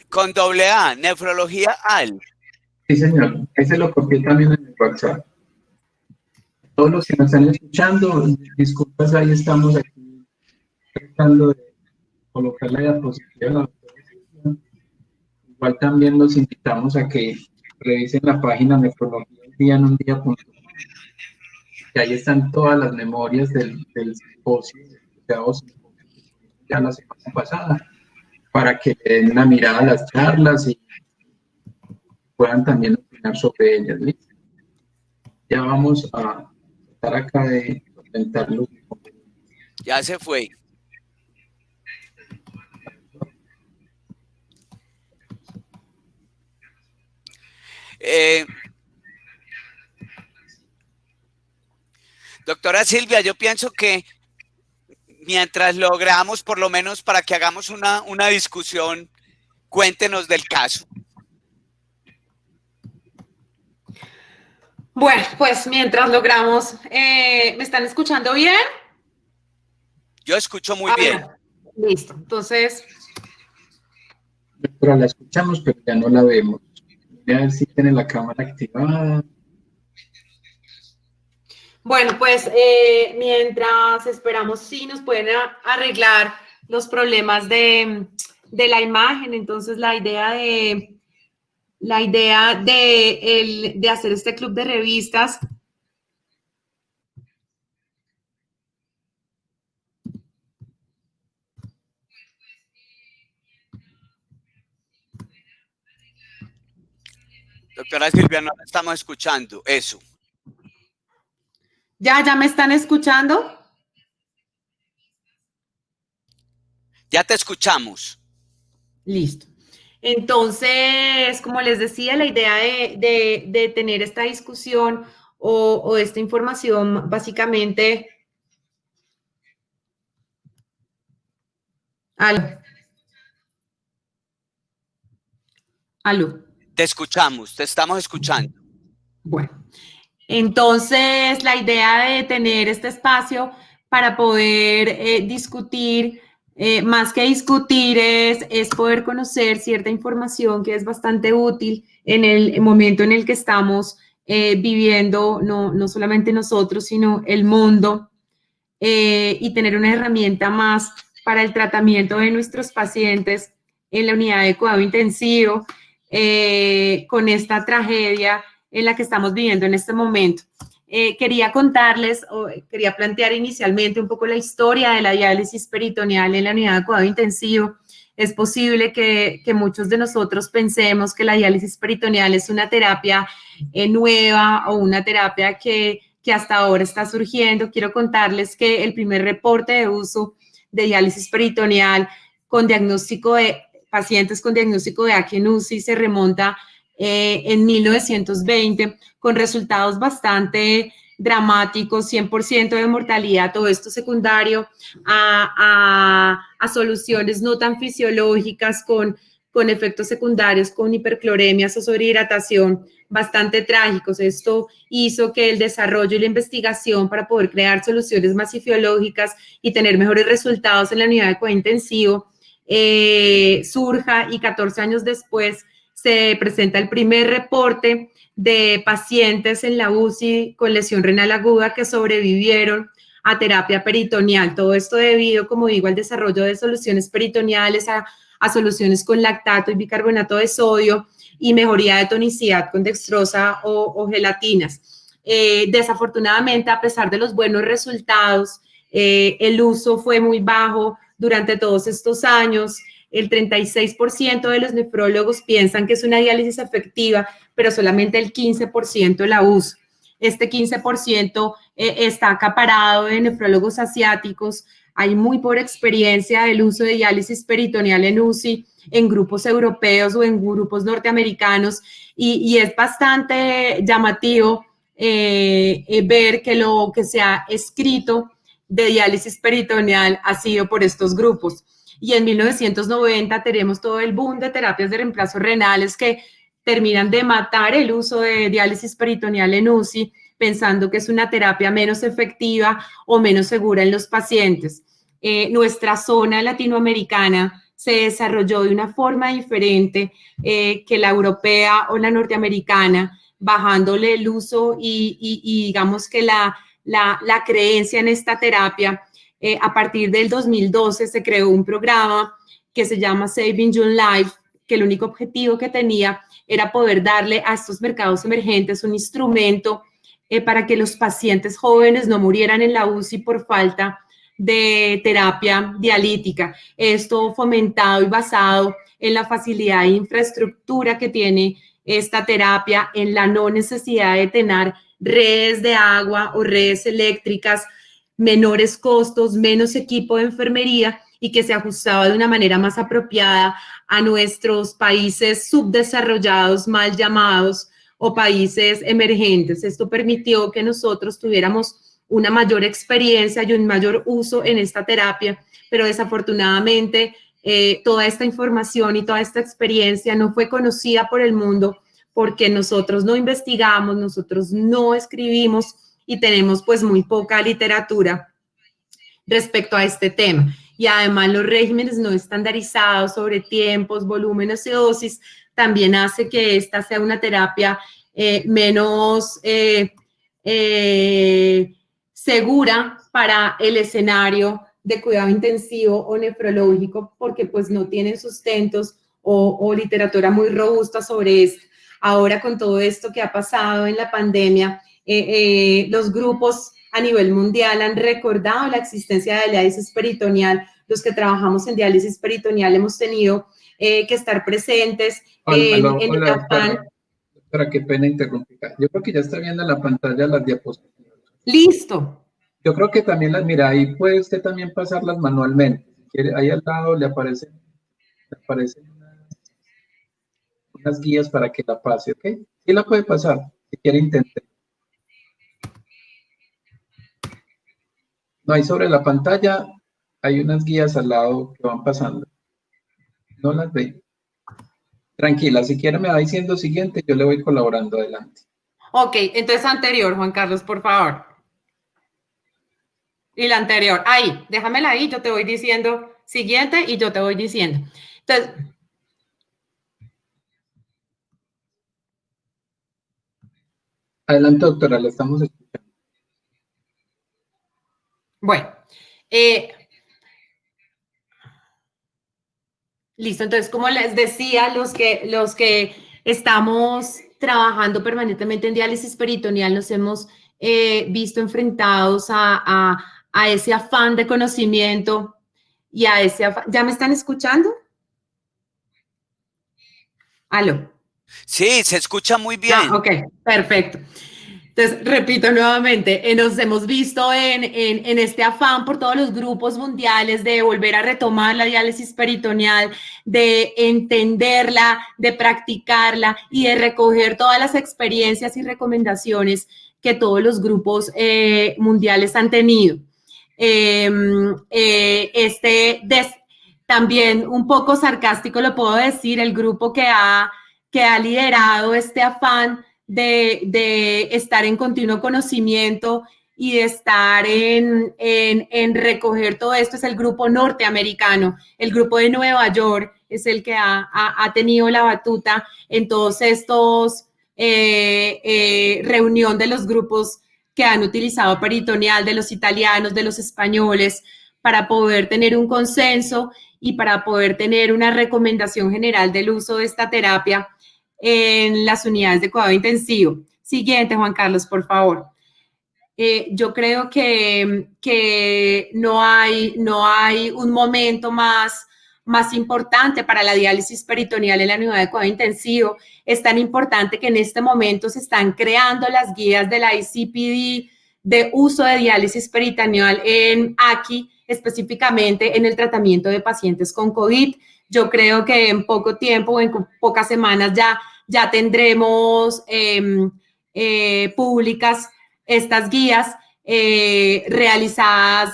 Con doble A, nefrología al. Sí, señor. Ese lo copié también en el WhatsApp. todos los que nos están escuchando, disculpas, ahí estamos aquí tratando de colocar la diapositiva de la doctora Silvia. Igual también los invitamos a que revisen la página nefrologiaenundía.com, que ahí están todas las memorias del simposio, ya la semana pasada, para que le den una mirada a las charlas y puedan también opinar sobre ellas. ¿Listo? Ya vamos a estar acá de comentarlo. Ya se fue. Doctora Silvia, yo pienso que mientras logramos, por lo menos para que hagamos una discusión, cuéntenos del caso. Bueno, pues mientras logramos, ¿me están escuchando bien? Yo escucho muy bien. Listo, entonces... Doctora, la escuchamos, pero ya no la vemos. Voy a ver si tiene la cámara activada. Bueno, pues mientras esperamos si nos pueden arreglar los problemas de la imagen, entonces la idea de hacer este club de revistas Doctora Silvia, no la estamos escuchando. Eso. ¿Ya me están escuchando? Ya te escuchamos. Listo. Entonces, como les decía, la idea de tener esta discusión o esta información, básicamente... Aló. Te escuchamos, te estamos escuchando. Bueno, entonces la idea de tener este espacio para poder discutir, más que discutir, es poder conocer cierta información que es bastante útil en el momento en el que estamos viviendo, no solamente nosotros, sino el mundo, y tener una herramienta más para el tratamiento de nuestros pacientes en la unidad de cuidado intensivo, con esta tragedia en la que estamos viviendo en este momento. Quería contarles, quería plantear inicialmente un poco la historia de la diálisis peritoneal en la unidad de cuidado intensivo. Es posible que muchos de nosotros pensemos que la diálisis peritoneal es una terapia nueva o una terapia que hasta ahora está surgiendo. Quiero contarles que el primer reporte de uso de diálisis peritoneal con diagnóstico de pacientes con diagnóstico de AKI en UCI se remonta en 1920, con resultados bastante dramáticos, 100% de mortalidad, todo esto secundario a soluciones no tan fisiológicas con efectos secundarios, con hipercloremias o sobrehidratación bastante trágicos. Esto hizo que el desarrollo y la investigación para poder crear soluciones más fisiológicas y tener mejores resultados en la unidad de cuidado intensivo surja, y 14 años después se presenta el primer reporte de pacientes en la UCI con lesión renal aguda que sobrevivieron a terapia peritoneal. Todo esto debido, como digo, al desarrollo de soluciones peritoneales, a soluciones con lactato y bicarbonato de sodio y mejoría de tonicidad con dextrosa o gelatinas. Desafortunadamente, a pesar de los buenos resultados, el uso fue muy bajo durante todos estos años. El 36% de los nefrólogos piensan que es una diálisis efectiva, pero solamente el 15% la usa. Este 15% está acaparado de nefrólogos asiáticos. Hay muy poca experiencia del uso de diálisis peritoneal en UCI en grupos europeos o en grupos norteamericanos, y es bastante llamativo ver que lo que se ha escrito de diálisis peritoneal ha sido por estos grupos. Y en 1990 tenemos todo el boom de terapias de reemplazo renales que terminan de matar el uso de diálisis peritoneal en UCI, pensando que es una terapia menos efectiva o menos segura en los pacientes. Nuestra zona latinoamericana se desarrolló de una forma diferente que la europea o la norteamericana, bajándole el uso y digamos que la creencia en esta terapia. A partir del 2012 se creó un programa que se llama Saving Young Life, que el único objetivo que tenía era poder darle a estos mercados emergentes un instrumento para que los pacientes jóvenes no murieran en la UCI por falta de terapia dialítica. Esto fomentado y basado en la facilidad e infraestructura que tiene esta terapia, en la no necesidad de tener redes de agua o redes eléctricas, menores costos, menos equipo de enfermería, y que se ajustaba de una manera más apropiada a nuestros países subdesarrollados, mal llamados, o países emergentes. Esto permitió que nosotros tuviéramos una mayor experiencia y un mayor uso en esta terapia, pero desafortunadamente toda esta información y toda esta experiencia no fue conocida por el mundo porque nosotros no investigamos, nosotros no escribimos y tenemos pues muy poca literatura respecto a este tema. Y además los regímenes no estandarizados sobre tiempos, volúmenes y dosis también hace que esta sea una terapia menos segura para el escenario de cuidado intensivo o nefrológico, porque pues no tienen sustentos o literatura muy robusta sobre esto. Ahora, con todo esto que ha pasado en la pandemia, los grupos a nivel mundial han recordado la existencia de la diálisis peritoneal. Los que trabajamos en diálisis peritoneal hemos tenido que estar presentes en el afán. Doctora, qué pena interrumpir. Yo creo que ya está viendo en la pantalla las diapositivas. Listo. Yo creo que también mira, ahí puede usted también pasarlas manualmente. Si quiere, ahí al lado le aparecen unas guías para que la pase, ¿ok? Sí la puede pasar, si quiere intentar. No, ahí sobre la pantalla hay unas guías al lado que van pasando. No las ve. Tranquila, si quiere me va diciendo siguiente, yo le voy colaborando adelante. Ok, entonces anterior, Juan Carlos, por favor. Y la anterior, ahí, déjamela ahí, yo te voy diciendo siguiente y yo te voy diciendo. Entonces, adelante, doctora, la estamos escuchando. bueno, listo, entonces como les decía, los que estamos trabajando permanentemente en diálisis peritoneal nos hemos visto enfrentados a ese afán de conocimiento y a ese afán. ¿Ya me están escuchando? ¿Aló? Sí, se escucha muy bien. Ah, ok, perfecto. Entonces, repito nuevamente, nos hemos visto en este afán por todos los grupos mundiales de volver a retomar la diálisis peritoneal, de entenderla, de practicarla y de recoger todas las experiencias y recomendaciones que todos los grupos mundiales han tenido. También un poco sarcástico lo puedo decir, el grupo que ha liderado este afán de estar en continuo conocimiento y de estar en recoger todo esto es el grupo norteamericano. El grupo de Nueva York es el que ha tenido la batuta en todos estos reunión de los grupos que han utilizado peritoneal, de los italianos, de los españoles, para poder tener un consenso y para poder tener una recomendación general del uso de esta terapia en las unidades de cuidado intensivo. Siguiente, Juan Carlos, por favor. Yo creo que no hay un momento más importante para la diálisis peritoneal en la unidad de cuidado intensivo. Es tan importante que en este momento se están creando las guías de la ICPD de uso de diálisis peritoneal aquí, específicamente en el tratamiento de pacientes con COVID. Yo creo que en poco tiempo, en pocas semanas ya tendremos públicas estas guías realizadas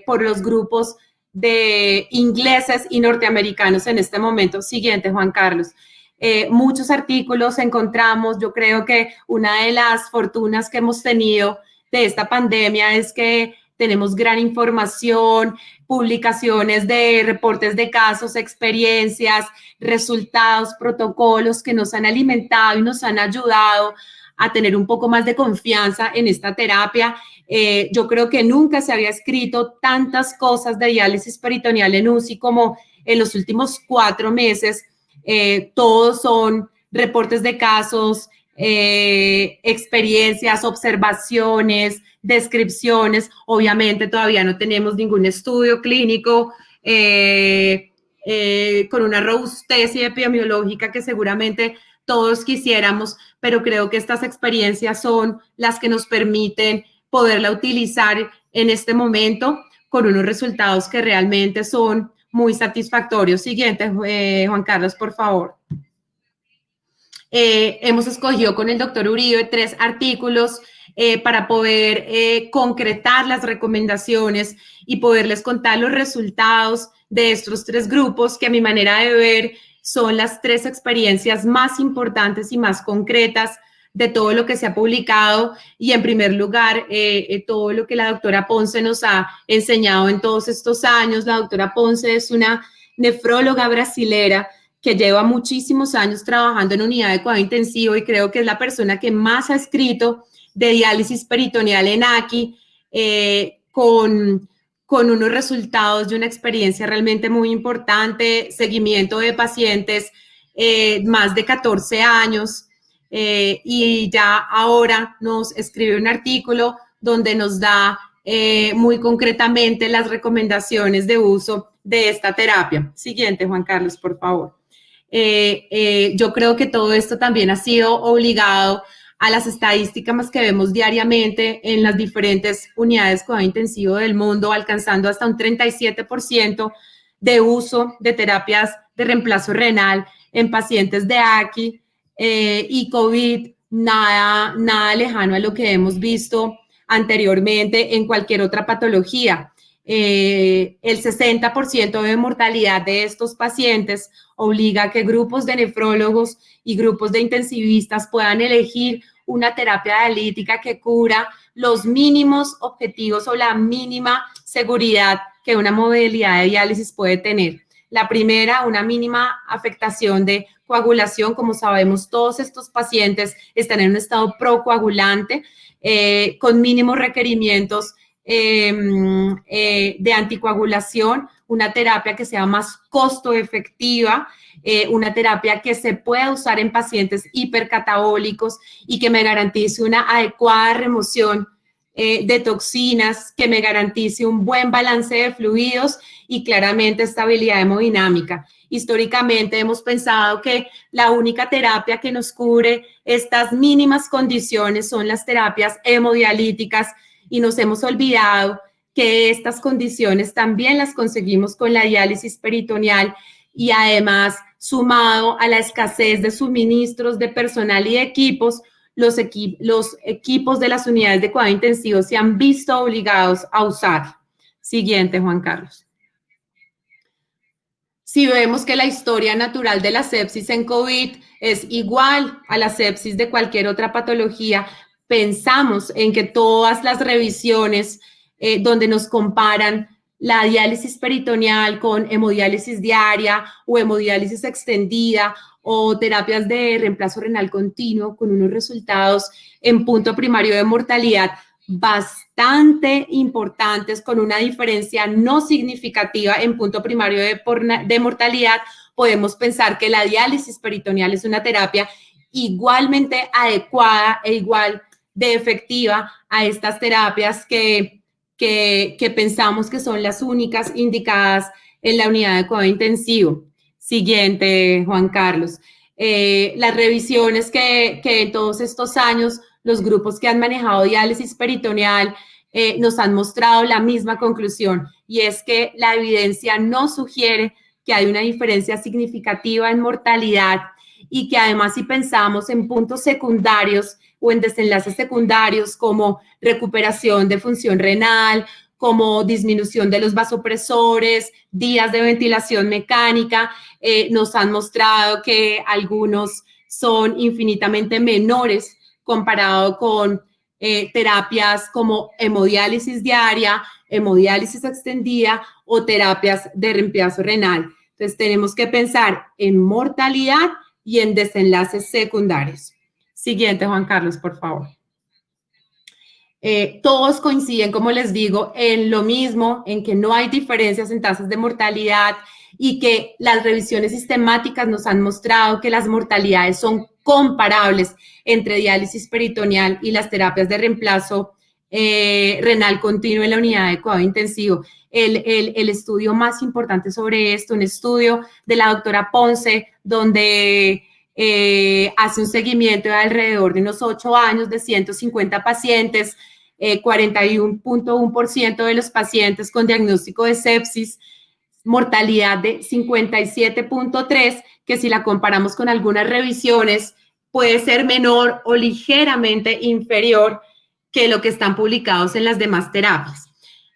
por los grupos de ingleses y norteamericanos en este momento. Siguiente, Juan Carlos. Muchos artículos encontramos. Yo creo que una de las fortunas que hemos tenido de esta pandemia es que tenemos gran información, publicaciones de reportes de casos, experiencias, resultados, protocolos que nos han alimentado y nos han ayudado a tener un poco más de confianza en esta terapia. Yo creo que nunca se había escrito tantas cosas de diálisis peritoneal en UCI como en los últimos 4 meses. Todos son reportes de casos, experiencias, observaciones, descripciones. Obviamente todavía no tenemos ningún estudio clínico con una robustez epidemiológica que seguramente todos quisiéramos, pero creo que estas experiencias son las que nos permiten poderla utilizar en este momento con unos resultados que realmente son muy satisfactorios. Siguiente, Juan Carlos, por favor. Hemos escogido con el doctor Uribe 3 artículos para poder concretar las recomendaciones y poderles contar los resultados de estos 3 grupos que a mi manera de ver son las 3 experiencias más importantes y más concretas de todo lo que se ha publicado y en primer lugar todo lo que la doctora Ponce nos ha enseñado en todos estos años. La doctora Ponce es una nefróloga brasilera que lleva muchísimos años trabajando en unidad de cuidado intensivo y creo que es la persona que más ha escrito de diálisis peritoneal en aquí con unos resultados de una experiencia realmente muy importante, seguimiento de pacientes más de 14 años y ya ahora nos escribe un artículo donde nos da muy concretamente las recomendaciones de uso de esta terapia. Siguiente, Juan Carlos, por favor. Yo creo que todo esto también ha sido obligado a las estadísticas que vemos diariamente en las diferentes unidades de cuidado intensivo del mundo, alcanzando hasta un 37% de uso de terapias de reemplazo renal en pacientes de AKI y COVID, nada lejano a lo que hemos visto anteriormente en cualquier otra patología. El 60% de mortalidad de estos pacientes obliga a que grupos de nefrólogos y grupos de intensivistas puedan elegir una terapia dialítica que cubra los mínimos objetivos o la mínima seguridad que una modalidad de diálisis puede tener. La primera, una mínima afectación de coagulación. Como sabemos, todos estos pacientes están en un estado procoagulante con mínimos requerimientos de anticoagulación, una terapia que sea más costo efectiva, una terapia que se pueda usar en pacientes hipercatabólicos y que me garantice una adecuada remoción de toxinas, que me garantice un buen balance de fluidos y claramente estabilidad hemodinámica. Históricamente hemos pensado que la única terapia que nos cubre estas mínimas condiciones son las terapias hemodialíticas y nos hemos olvidado que estas condiciones también las conseguimos con la diálisis peritoneal y además, sumado a la escasez de suministros de personal y de equipos, los equipos de las unidades de cuidado intensivo se han visto obligados a usar. Siguiente, Juan Carlos. Si vemos que la historia natural de la sepsis en COVID es igual a la sepsis de cualquier otra patología, pensamos en que todas las revisiones donde nos comparan la diálisis peritoneal con hemodiálisis diaria o hemodiálisis extendida o terapias de reemplazo renal continuo con unos resultados en punto primario de mortalidad bastante importantes, con una diferencia no significativa en punto primario de mortalidad, podemos pensar que la diálisis peritoneal es una terapia igualmente adecuada e igual de efectiva a estas terapias que pensamos que son las únicas indicadas en la unidad de cuidado intensivo. Siguiente, Juan Carlos. Las revisiones que en todos estos años los grupos que han manejado diálisis peritoneal nos han mostrado la misma conclusión, y es que la evidencia no sugiere que hay una diferencia significativa en mortalidad y que además si pensamos en puntos secundarios o en desenlaces secundarios como recuperación de función renal, como disminución de los vasopresores, días de ventilación mecánica, nos han mostrado que algunos son infinitamente menores comparado con terapias como hemodiálisis diaria, hemodiálisis extendida o terapias de reemplazo renal. Entonces tenemos que pensar en mortalidad y en desenlaces secundarios. Siguiente, Juan Carlos, por favor. Todos coinciden, como les digo, en lo mismo, en que no hay diferencias en tasas de mortalidad y que las revisiones sistemáticas nos han mostrado que las mortalidades son comparables entre diálisis peritoneal y las terapias de reemplazo renal continuo en la unidad de cuidado intensivo. El estudio más importante sobre esto, un estudio de la doctora Ponce, donde hace un seguimiento de alrededor de unos 8 años de 150 pacientes, 41.1% de los pacientes con diagnóstico de sepsis, mortalidad de 57.3%, que si la comparamos con algunas revisiones puede ser menor o ligeramente inferior que lo que están publicados en las demás terapias.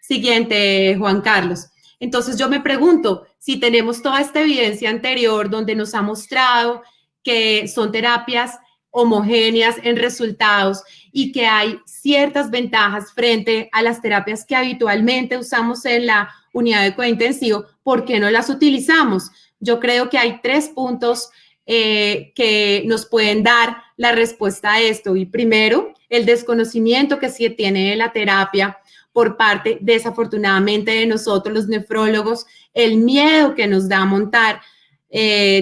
Siguiente, Juan Carlos. Entonces yo me pregunto, si tenemos toda esta evidencia anterior donde nos ha mostrado que son terapias homogéneas en resultados y que hay ciertas ventajas frente a las terapias que habitualmente usamos en la unidad de cuidado intensivo, ¿por qué no las utilizamos? Yo creo que hay 3 puntos que nos pueden dar la respuesta a esto. Y primero, el desconocimiento que se tiene de la terapia por parte, desafortunadamente, de nosotros los nefrólogos, el miedo que nos da montar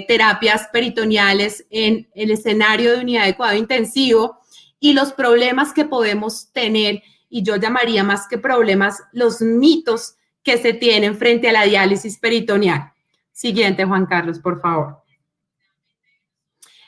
terapias peritoneales en el escenario de unidad de cuidado intensivo y los problemas que podemos tener, y yo llamaría más que problemas, los mitos que se tienen frente a la diálisis peritoneal. Siguiente, Juan Carlos, por favor.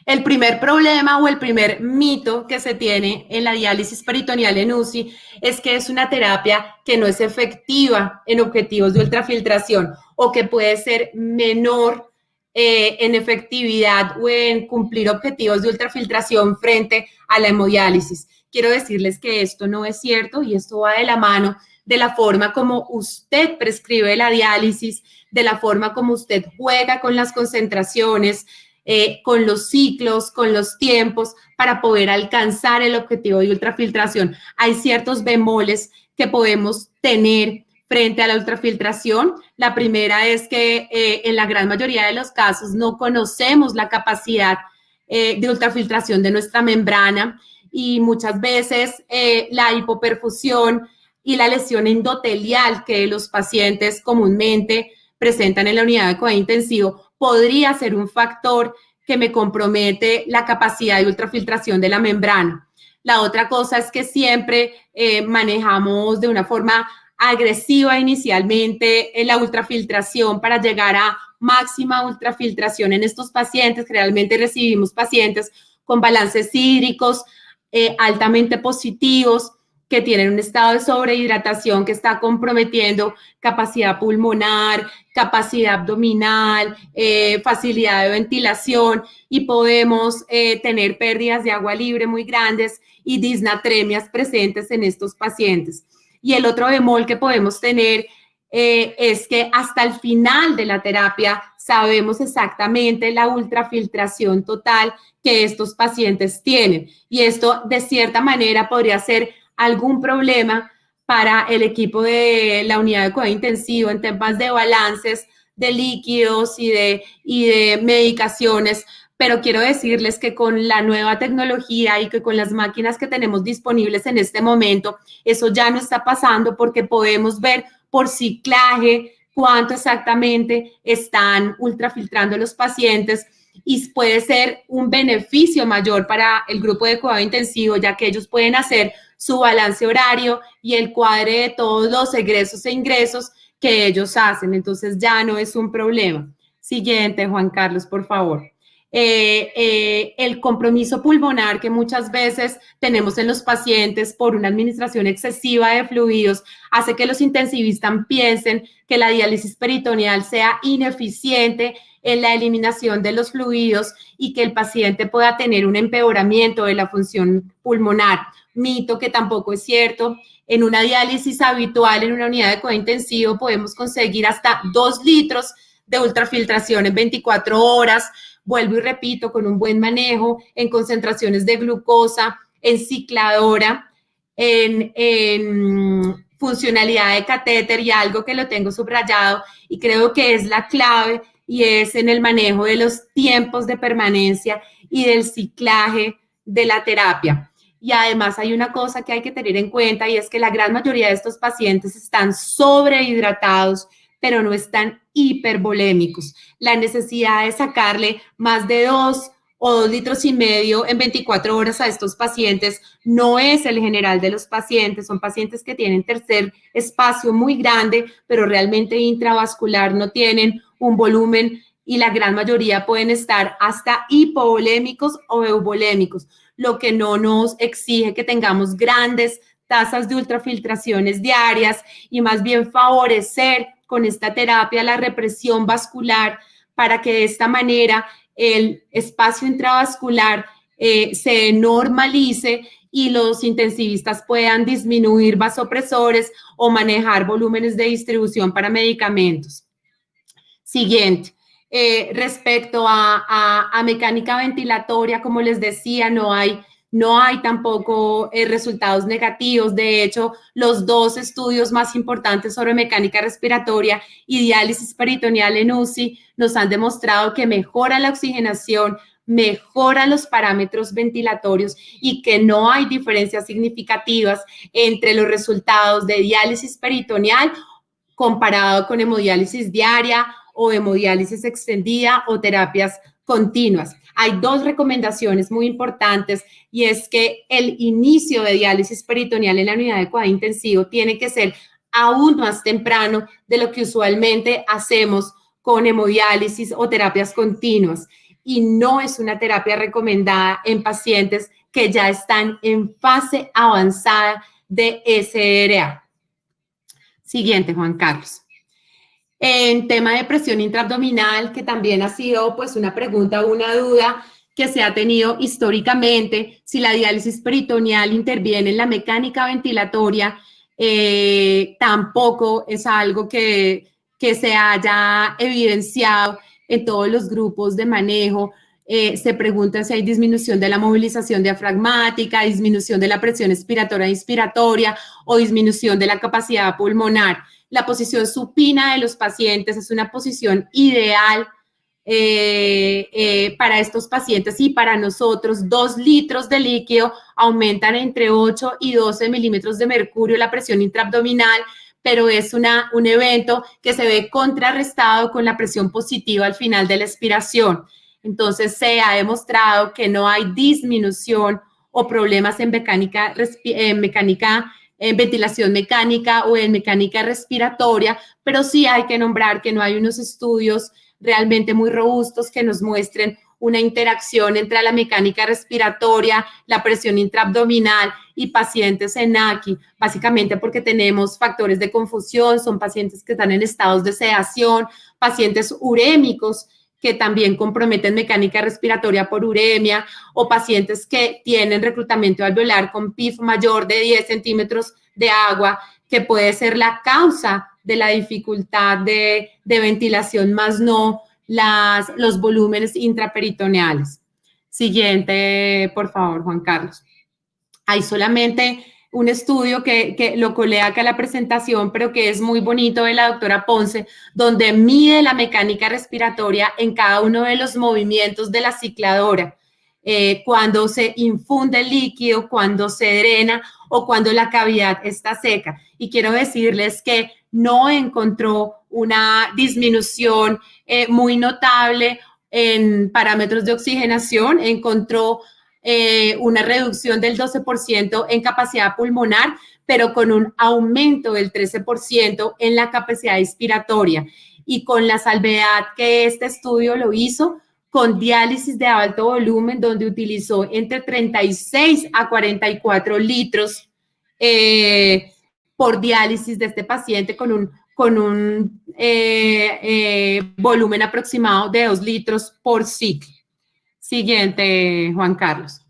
El primer problema o el primer mito que se tiene en la diálisis peritoneal en UCI es que es una terapia que no es efectiva en objetivos de ultrafiltración o que puede ser menor en efectividad o en cumplir objetivos de ultrafiltración frente a la hemodiálisis. Quiero decirles que esto no es cierto y esto va de la mano de la forma como usted prescribe la diálisis, de la forma como usted juega con las concentraciones, con los ciclos, con los tiempos, para poder alcanzar el objetivo de ultrafiltración. Hay ciertos bemoles que podemos tener frente a la ultrafiltración. La primera es que en la gran mayoría de los casos no conocemos la capacidad de ultrafiltración de nuestra membrana y muchas veces la hipoperfusión y la lesión endotelial que los pacientes comúnmente presentan en la unidad de cuidado intensivo podría ser un factor que me compromete la capacidad de ultrafiltración de la membrana. La otra cosa es que siempre manejamos de una forma agresiva inicialmente la ultrafiltración para llegar a máxima ultrafiltración en estos pacientes. Realmente recibimos pacientes con balances hídricos altamente positivos, que tienen un estado de sobrehidratación que está comprometiendo capacidad pulmonar, capacidad abdominal, facilidad de ventilación y podemos tener pérdidas de agua libre muy grandes y disnatremias presentes en estos pacientes. Y el otro bemol que podemos tener es que hasta el final de la terapia sabemos exactamente la ultrafiltración total que estos pacientes tienen. Y esto, de cierta manera, podría ser algún problema para el equipo de la unidad de cuidado intensivo en temas de balances de líquidos y de medicaciones, pero quiero decirles que con la nueva tecnología y que con las máquinas que tenemos disponibles en este momento, eso ya no está pasando porque podemos ver por ciclaje cuánto exactamente están ultrafiltrando los pacientes y puede ser un beneficio mayor para el grupo de cuidado intensivo, ya que ellos pueden hacer su balance horario y el cuadre de todos los egresos e ingresos que ellos hacen. Entonces ya no es un problema. Siguiente, Juan Carlos, por favor. El compromiso pulmonar que muchas veces tenemos en los pacientes por una administración excesiva de fluidos hace que los intensivistas piensen que la diálisis peritoneal sea ineficiente en la eliminación de los fluidos y que el paciente pueda tener un empeoramiento de la función pulmonar. Mito que tampoco es cierto. En una diálisis habitual en una unidad de cuidado intensivo podemos conseguir hasta 2 litros de ultrafiltración en 24 horas. Vuelvo y repito, con un buen manejo en concentraciones de glucosa, en cicladora, en funcionalidad de catéter y algo que lo tengo subrayado y creo que es la clave y es en el manejo de los tiempos de permanencia y del ciclaje de la terapia. Y además hay una cosa que hay que tener en cuenta y es que la gran mayoría de estos pacientes están sobrehidratados, pero no están hipervolémicos. La necesidad de sacarle más de 2 o 2,5 litros en 24 horas a estos pacientes no es el general de los pacientes. Son pacientes que tienen tercer espacio muy grande, pero realmente intravascular no tienen un volumen y la gran mayoría pueden estar hasta hipovolémicos o euvolémicos, lo que no nos exige que tengamos grandes tasas de ultrafiltraciones diarias y más bien favorecer con esta terapia la represión vascular para que de esta manera el espacio intravascular se normalice y los intensivistas puedan disminuir vasopresores o manejar volúmenes de distribución para medicamentos. Siguiente. Respecto a mecánica ventilatoria, como les decía, no hay tampoco resultados negativos. De hecho, los 2 estudios más importantes sobre mecánica respiratoria y diálisis peritoneal en UCI nos han demostrado que mejora la oxigenación, mejora los parámetros ventilatorios y que no hay diferencias significativas entre los resultados de diálisis peritoneal comparado con hemodiálisis diaria o hemodiálisis extendida o terapias continuas. Hay 2 recomendaciones muy importantes y es que el inicio de diálisis peritoneal en la unidad de cuidado intensivo tiene que ser aún más temprano de lo que usualmente hacemos con hemodiálisis o terapias continuas y no es una terapia recomendada en pacientes que ya están en fase avanzada de SRA. Siguiente, Juan Carlos. En tema de presión intraabdominal, que también ha sido pues una pregunta o una duda que se ha tenido históricamente, si la diálisis peritoneal interviene en la mecánica ventilatoria, tampoco es algo que se haya evidenciado en todos los grupos de manejo. Se pregunta si hay disminución de la movilización diafragmática, disminución de la presión expiratoria e inspiratoria o disminución de la capacidad pulmonar. La posición supina de los pacientes es una posición ideal para estos pacientes y para nosotros. 2 litros de líquido aumentan entre 8 y 12 milímetros de mercurio la presión intraabdominal, pero es un evento que se ve contrarrestado con la presión positiva al final de la expiración. Entonces, se ha demostrado que no hay disminución o problemas en en ventilación mecánica o en mecánica respiratoria, pero sí hay que nombrar que no hay unos estudios realmente muy robustos que nos muestren una interacción entre la mecánica respiratoria, la presión intraabdominal y pacientes en AQI, básicamente porque tenemos factores de confusión, son pacientes que están en estados de sedación, pacientes urémicos que también comprometen mecánica respiratoria por uremia, o pacientes que tienen reclutamiento alveolar con PIF mayor de 10 centímetros de agua, que puede ser la causa de la dificultad de ventilación, más no los volúmenes intraperitoneales. Siguiente, por favor, Juan Carlos. Hay solamente un estudio que lo colé acá en la presentación, pero que es muy bonito, de la doctora Ponce, donde mide la mecánica respiratoria en cada uno de los movimientos de la cicladora, cuando se infunde el líquido, cuando se drena o cuando la cavidad está seca. Y quiero decirles que no encontró una disminución muy notable en parámetros de oxigenación, encontró una reducción del 12% en capacidad pulmonar, pero con un aumento del 13% en la capacidad inspiratoria. Y con la salvedad que este estudio lo hizo con diálisis de alto volumen, donde utilizó entre 36 a 44 litros por diálisis de este paciente con un volumen aproximado de 2 litros por ciclo. Siguiente, Juan Carlos.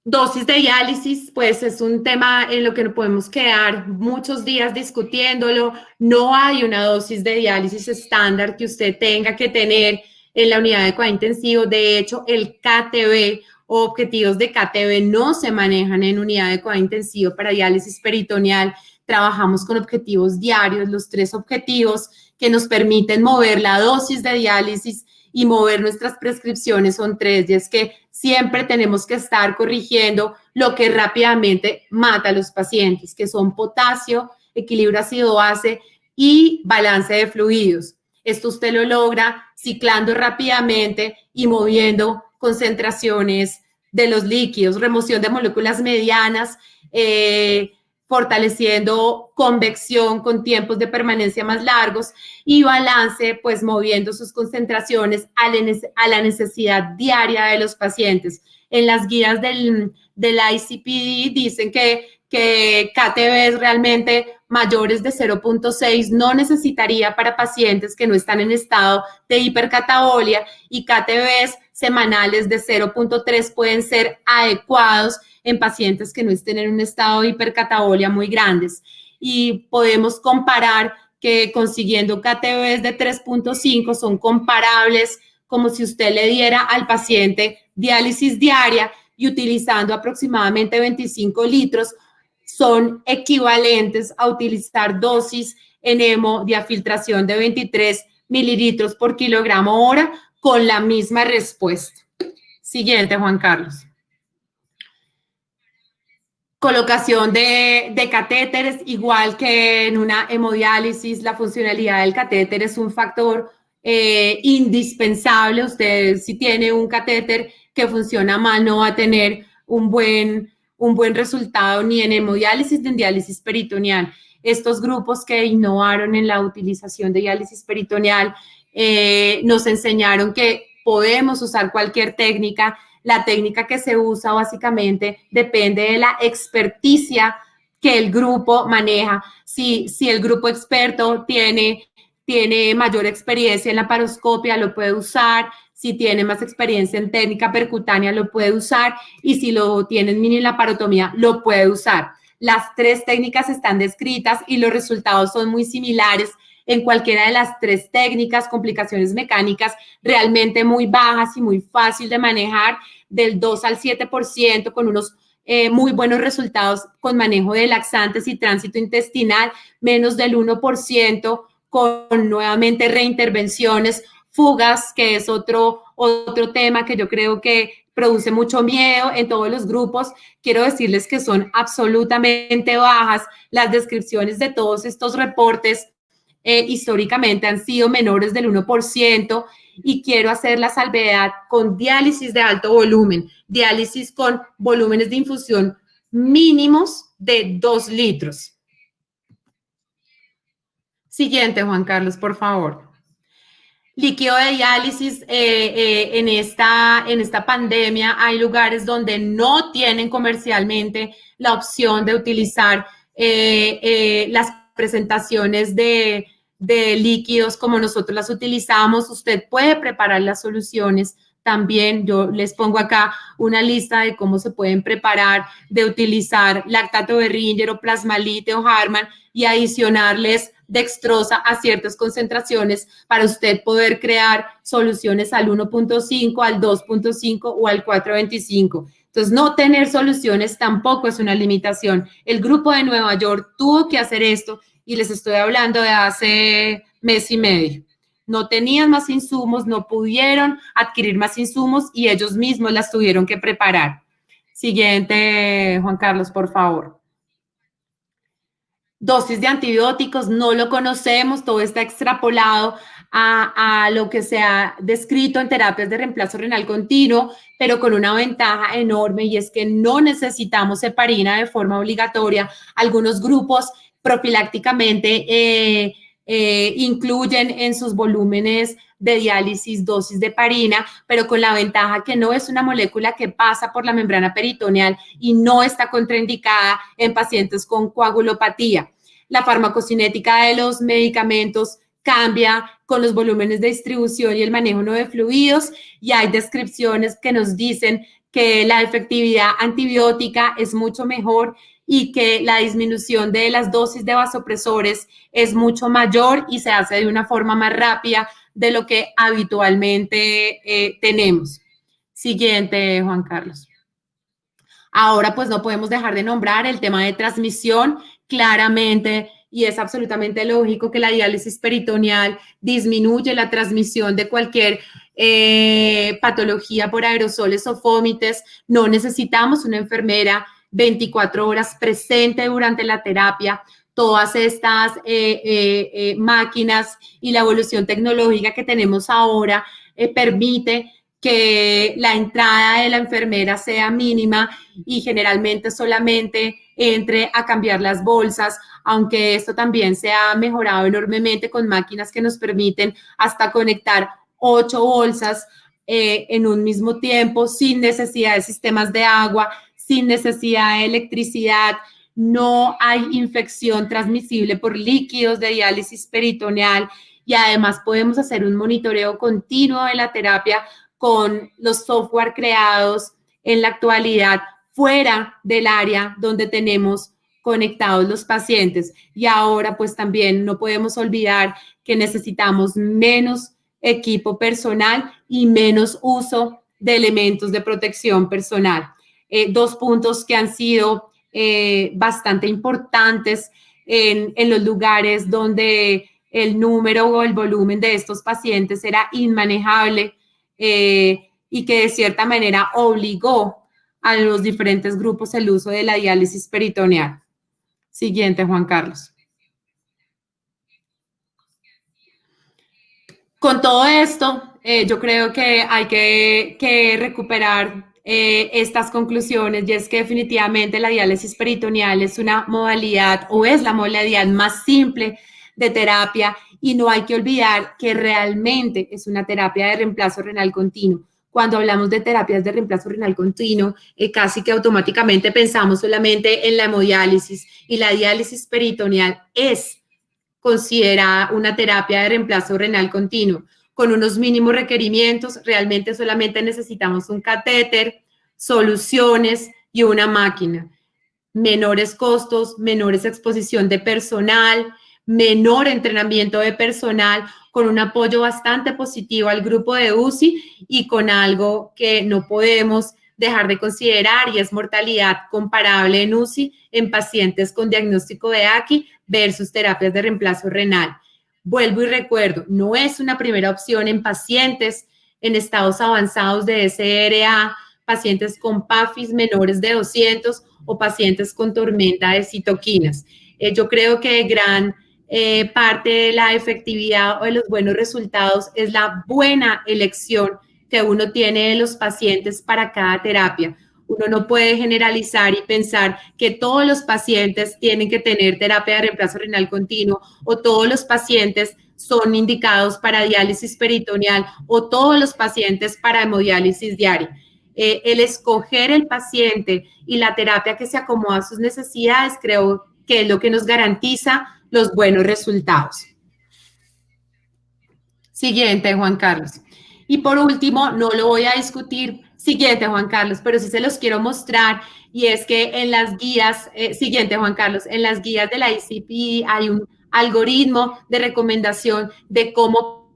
Dosis de diálisis, pues es un tema en lo que no podemos quedar muchos días discutiéndolo. No hay una dosis de diálisis estándar que usted tenga que tener en la unidad de cuidado intensivo. De hecho, el KTB o objetivos de KTB no se manejan en unidad de cuidado intensivo para diálisis peritoneal. Trabajamos con objetivos diarios, los 3 objetivos que nos permiten mover la dosis de diálisis y mover nuestras prescripciones son 3, y es que siempre tenemos que estar corrigiendo lo que rápidamente mata a los pacientes, que son potasio, equilibrio ácido-base y balance de fluidos. Esto usted lo logra ciclando rápidamente y moviendo concentraciones de los líquidos, remoción de moléculas medianas, fortaleciendo convección con tiempos de permanencia más largos y balance, pues moviendo sus concentraciones a la necesidad diaria de los pacientes. En las guías del ICPD dicen que KTVs realmente mayores de 0.6 no necesitaría para pacientes que no están en estado de hipercatabolia, y KTVs semanales de 0.3 pueden ser adecuados en pacientes que no estén en un estado de hipercatabolia muy grandes. Y podemos comparar que consiguiendo KTVs de 3.5 son comparables como si usted le diera al paciente diálisis diaria, y utilizando aproximadamente 25 litros, son equivalentes a utilizar dosis en hemodiafiltración de 23 mililitros por kilogramo hora con la misma respuesta. Siguiente, Juan Carlos. Colocación de catéteres, igual que en una hemodiálisis, la funcionalidad del catéter es un factor indispensable. Usted, si tiene un catéter que funciona mal, no va a tener un buen resultado ni en hemodiálisis ni en diálisis peritoneal. Estos grupos que innovaron en la utilización de diálisis peritoneal nos enseñaron que podemos usar cualquier técnica. La técnica que se usa básicamente depende de la experticia que el grupo maneja. Si el grupo experto tiene mayor experiencia en la laparoscopia, lo puede usar. Si tiene más experiencia en técnica percutánea, lo puede usar. Y si lo tiene en mini laparotomía, lo puede usar. Las 3 técnicas están descritas y los resultados son muy similares. En cualquiera de las 3 técnicas, complicaciones mecánicas realmente muy bajas y muy fácil de manejar, del 2 al 7%, con unos muy buenos resultados con manejo de laxantes y tránsito intestinal, menos del 1% con nuevamente reintervenciones, fugas, que es otro tema que yo creo que produce mucho miedo en todos los grupos. Quiero decirles que son absolutamente bajas. Las descripciones de todos estos reportes históricamente han sido menores del 1%, y quiero hacer la salvedad con diálisis de alto volumen, diálisis con volúmenes de infusión mínimos de 2 litros. Siguiente, Juan Carlos, por favor. Líquido de diálisis, en esta pandemia hay lugares donde no tienen comercialmente la opción de utilizar las presentaciones de líquidos como nosotros las utilizamos. Usted puede preparar las soluciones también. Yo les pongo acá una lista de cómo se pueden preparar, de utilizar lactato de Ringer o plasmalite o Harman y adicionarles dextrosa a ciertas concentraciones para usted poder crear soluciones al 1.5, al 2.5 o al 4.25. Entonces, no tener soluciones tampoco es una limitación. El grupo de Nueva York tuvo que hacer esto, y les estoy hablando de hace mes y medio. No tenían más insumos, no pudieron adquirir más insumos y ellos mismos las tuvieron que preparar. Siguiente, Juan Carlos, por favor. Dosis de antibióticos, no lo conocemos, todo está extrapolado a lo que se ha descrito en terapias de reemplazo renal continuo, pero con una ventaja enorme, y es que no necesitamos heparina de forma obligatoria. Algunos grupos profilácticamente incluyen en sus volúmenes de diálisis dosis de heparina, pero con la ventaja que no es una molécula que pasa por la membrana peritoneal y no está contraindicada en pacientes con coagulopatía. La farmacocinética de los medicamentos cambia con los volúmenes de distribución y el manejo no de fluidos, y hay descripciones que nos dicen que la efectividad antibiótica es mucho mejor y que la disminución de las dosis de vasopresores es mucho mayor y se hace de una forma más rápida de lo que habitualmente tenemos. Siguiente, Juan Carlos. Ahora, pues no podemos dejar de nombrar el tema de transmisión. Claramente y es absolutamente lógico que la diálisis peritoneal disminuye la transmisión de cualquier patología por aerosoles o fómites. No necesitamos una enfermera 24 horas presente durante la terapia. Todas estas máquinas y la evolución tecnológica que tenemos ahora permite que la entrada de la enfermera sea mínima y generalmente solamente entre a cambiar las bolsas, aunque esto también se ha mejorado enormemente con máquinas que nos permiten hasta conectar 8 bolsas en un mismo tiempo, sin necesidad de sistemas de agua, sin necesidad de electricidad. No hay infección transmisible por líquidos de diálisis peritoneal y además podemos hacer un monitoreo continuo de la terapia con los software creados en la actualidad fuera del área donde tenemos conectados los pacientes. Y ahora pues también no podemos olvidar que necesitamos menos equipo personal y menos uso de elementos de protección personal. 2 puntos que han sido bastante importantes en los lugares donde el número o el volumen de estos pacientes era inmanejable y que de cierta manera obligó a los diferentes grupos el uso de la diálisis peritoneal. Siguiente, Juan Carlos. Con todo esto, yo creo que hay que recuperar estas conclusiones, y es que definitivamente la diálisis peritoneal es una modalidad o es la modalidad más simple de terapia y no hay que olvidar que realmente es una terapia de reemplazo renal continuo. Cuando hablamos de terapias de reemplazo renal continuo, casi que automáticamente pensamos solamente en la hemodiálisis, y la diálisis peritoneal es considerada una terapia de reemplazo renal continuo, con unos mínimos requerimientos. Realmente solamente necesitamos un catéter, soluciones y una máquina. Menores costos, menores exposición de personal, menor entrenamiento de personal, con un apoyo bastante positivo al grupo de UCI y con algo que no podemos dejar de considerar, y es mortalidad comparable en UCI en pacientes con diagnóstico de AKI versus terapias de reemplazo renal. Vuelvo y recuerdo, no es una primera opción en pacientes en estados avanzados de SRA, pacientes con PAFIs menores de 200 o pacientes con tormenta de citoquinas. Yo creo que gran parte de la efectividad o de los buenos resultados es la buena elección que uno tiene de los pacientes para cada terapia. Uno no puede generalizar y pensar que todos los pacientes tienen que tener terapia de reemplazo renal continuo, o todos los pacientes son indicados para diálisis peritoneal, o todos los pacientes para hemodiálisis diaria. El escoger el paciente y la terapia que se acomoda a sus necesidades creo que es lo que nos garantiza los buenos resultados. Siguiente, Juan Carlos. Y por último, no lo voy a discutir, siguiente, Juan Carlos, pero sí se los quiero mostrar, y es que en las guías, siguiente, Juan Carlos, en las guías de la ICP hay un algoritmo de recomendación de cómo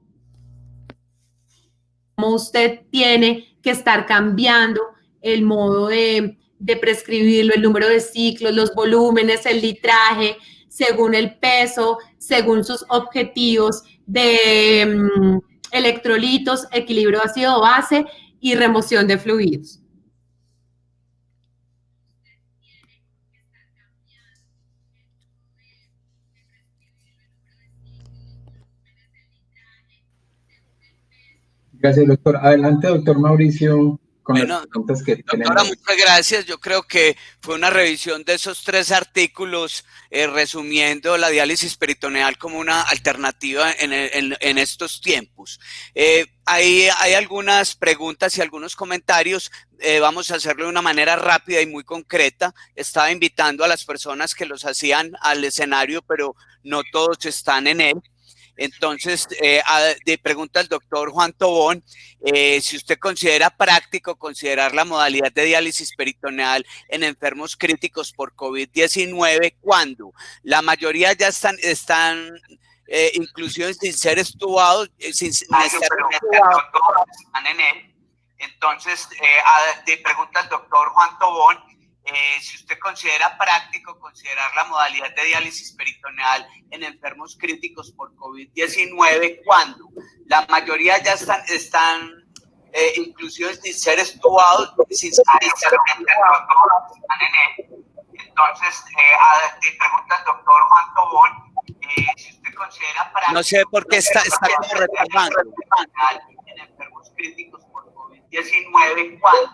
usted tiene que estar cambiando el modo de prescribirlo, el número de ciclos, los volúmenes, el litraje, según el peso, según sus objetivos de electrolitos, equilibrio ácido-base y remoción de fluidos. Gracias, doctor. Adelante, doctor Mauricio, con Bueno, las preguntas que doctora, tenemos. muchas gracias. Yo creo que fue una revisión de esos 3 artículos resumiendo la diálisis peritoneal como una alternativa en estos tiempos. Hay algunas preguntas y algunos comentarios. Vamos a hacerlo de una manera rápida y muy concreta. Estaba invitando a las personas que los hacían al escenario, pero no todos están en él. Entonces, pregunta el doctor Juan Tobón, si usted considera práctico considerar la modalidad de diálisis peritoneal en enfermos críticos por COVID-19, ¿cuándo? La mayoría ya están inclusive sin ser estudiados, sin estar estudiados, están en él. Entonces, pregunta el doctor Juan Tobón, si usted considera práctico considerar la modalidad de diálisis peritoneal en enfermos críticos por COVID-19 cuando la mayoría ya están inclusive sin ser estudiados, sin ser entonces, pregunta el doctor Juan Tobón, si usted considera práctico... No sé por qué está como retomando en enfermos críticos por COVID-19 cuando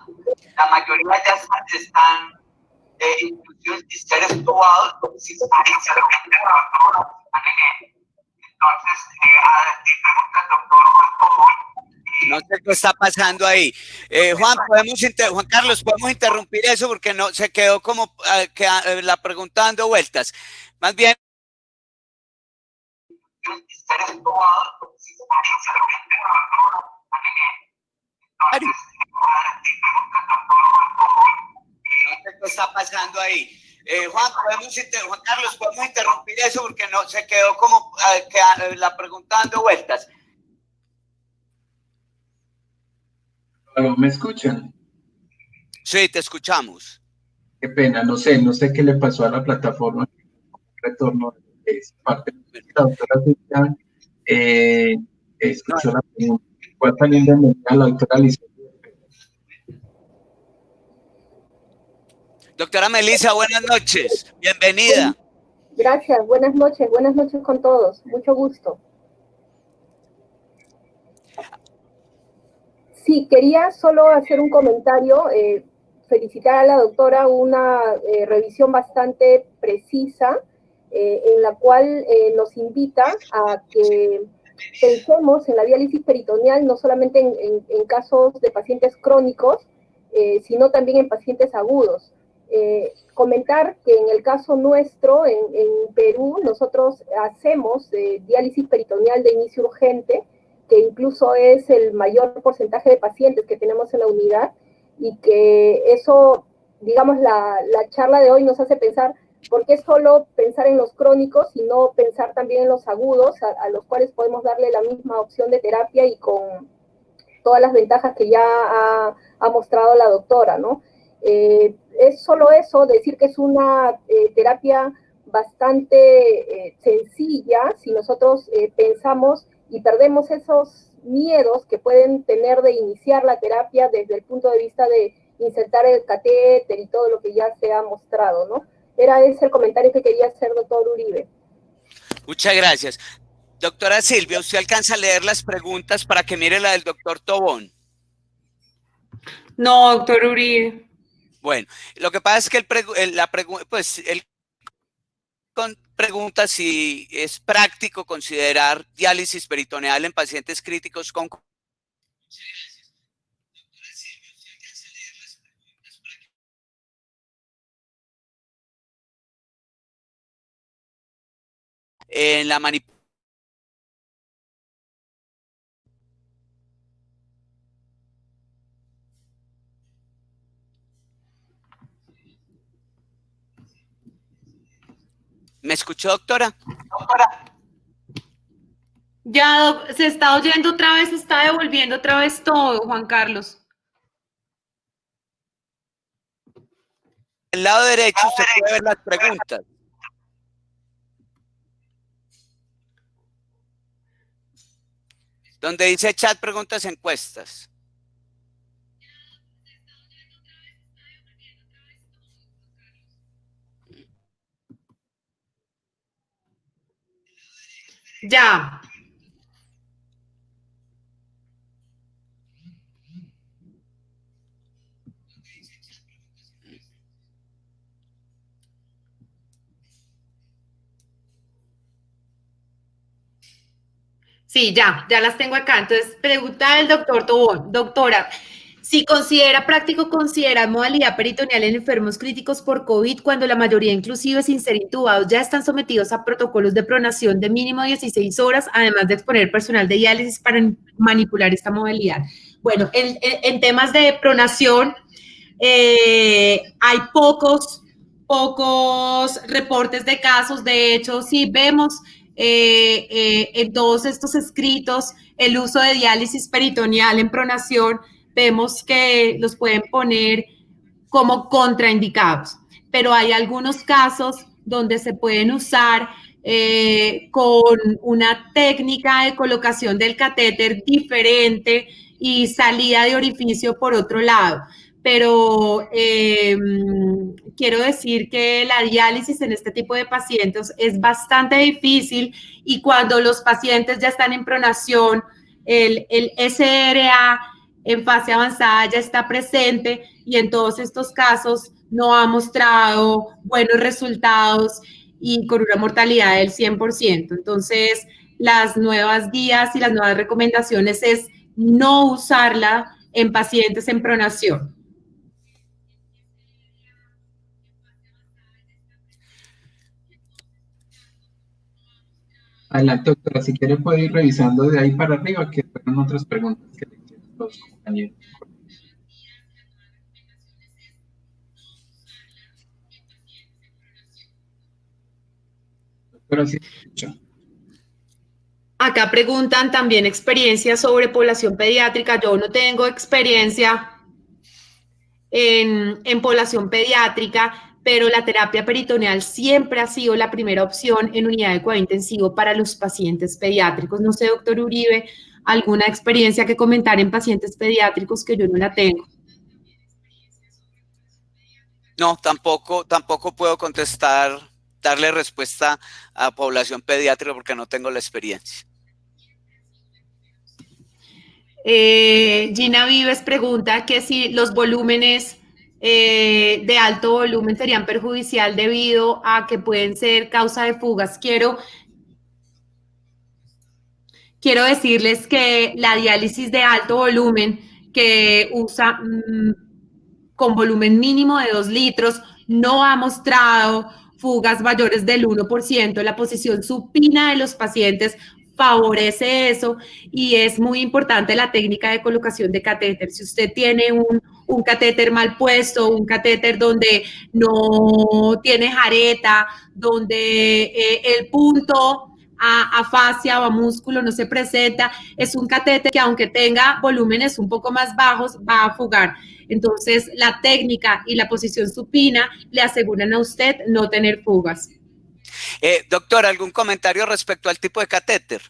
la mayoría ya están inclusive sin ser estudiados, sin ser entonces, pregunta el doctor Juan Tobón. No sé qué está pasando ahí. Juan Carlos, podemos interrumpir eso porque no se quedó como la pregunta dando vueltas. Más bien. No sé qué está pasando ahí. Juan Carlos, podemos interrumpir eso porque no se quedó como la pregunta dando vueltas. ¿Me escuchan? Sí, te escuchamos. Qué pena, no sé qué le pasó a la plataforma. Retorno de esa parte. La doctora Silvia escuchó la pregunta. ¿Cuál también de la doctora Alicia? Doctora Melissa, buenas noches. Bienvenida. Gracias, buenas noches con todos. Mucho gusto. Sí, quería solo hacer un comentario, felicitar a la doctora, una revisión bastante precisa, en la cual nos invita a que pensemos en la diálisis peritoneal no solamente en casos de pacientes crónicos, sino también en pacientes agudos. Comentar que en el caso nuestro, en Perú, nosotros hacemos diálisis peritoneal de inicio urgente, que incluso es el mayor porcentaje de pacientes que tenemos en la unidad, y que eso, digamos, la charla de hoy nos hace pensar por qué solo pensar en los crónicos y no pensar también en los agudos, a los cuales podemos darle la misma opción de terapia y con todas las ventajas que ya ha mostrado la doctora, ¿no? Es solo eso, decir que es una terapia bastante sencilla si nosotros pensamos y perdemos esos miedos que pueden tener de iniciar la terapia desde el punto de vista de insertar el catéter y todo lo que ya se ha mostrado, ¿no? Era ese el comentario que quería hacer, doctor Uribe. Muchas gracias. Doctora Silvia, ¿usted alcanza a leer las preguntas para que mire la del doctor Tobón? No, doctor Uribe. Bueno, lo que pasa es que él pregunta si es práctico considerar diálisis peritoneal en pacientes críticos con... En la manipulación. ¿Me escuchó, doctora? Ya se está oyendo otra vez, se está devolviendo otra vez todo, Juan Carlos. Del lado derecho usted puede ver las preguntas. Donde dice chat, preguntas, encuestas. Ya. Sí, ya las tengo acá. Entonces, pregunta del doctor Tobón. Doctora, si considera práctico considerar modalidad peritoneal en enfermos críticos por COVID cuando la mayoría, inclusive sin ser intubados, ya están sometidos a protocolos de pronación de mínimo 16 horas, además de exponer personal de diálisis para manipular esta modalidad. Bueno, en temas de pronación, hay pocos reportes de casos. De hecho, sí vemos en todos estos escritos el uso de diálisis peritoneal en pronación. Vemos que los pueden poner como contraindicados, pero hay algunos casos donde se pueden usar con una técnica de colocación del catéter diferente y salida de orificio por otro lado. Pero quiero decir que la diálisis en este tipo de pacientes es bastante difícil y cuando los pacientes ya están en pronación, el SRA en fase avanzada ya está presente y en todos estos casos no ha mostrado buenos resultados y con una mortalidad del 100%. Entonces, las nuevas guías y las nuevas recomendaciones es no usarla en pacientes en pronación. Adelante, doctora, si quiere puede ir revisando de ahí para arriba, que fueron otras preguntas que le hicieron los compañeros. Doctora, sí, escucha. Acá preguntan también experiencia sobre población pediátrica. Yo no tengo experiencia en población pediátrica, pero la terapia peritoneal siempre ha sido la primera opción en unidad de cuidado intensivo para los pacientes pediátricos. No sé, doctor Uribe, alguna experiencia que comentar en pacientes pediátricos que yo no la tengo. No, tampoco puedo contestar, darle respuesta a población pediátrica porque no tengo la experiencia. Gina Vives pregunta que si los volúmenes de alto volumen serían perjudicial debido a que pueden ser causa de fugas. Quiero decirles que la diálisis de alto volumen que usa con volumen mínimo de 2 litros no ha mostrado fugas mayores del 1%. La posición supina de los pacientes favorece eso y es muy importante la técnica de colocación de catéter. Si usted tiene un catéter mal puesto, un catéter donde no tiene jareta, donde el punto afasia o a músculo no se presenta, es un catéter que aunque tenga volúmenes un poco más bajos, va a fugar. Entonces, la técnica y la posición supina le aseguran a usted no tener fugas. Doctor, ¿algún comentario respecto al tipo de catéter?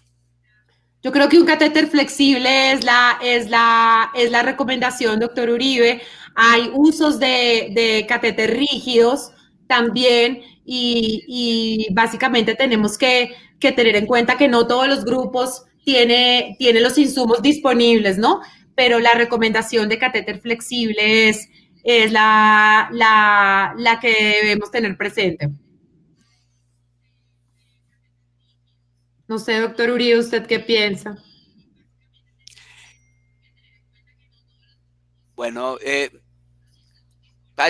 Yo creo que un catéter flexible es la recomendación, doctor Uribe. Hay usos de catéter rígidos también y básicamente tenemos que tener en cuenta que no todos los grupos tienen los insumos disponibles, ¿no? Pero la recomendación de catéter flexible es la que debemos tener presente. No sé, doctor Uribe, ¿usted qué piensa? Bueno, es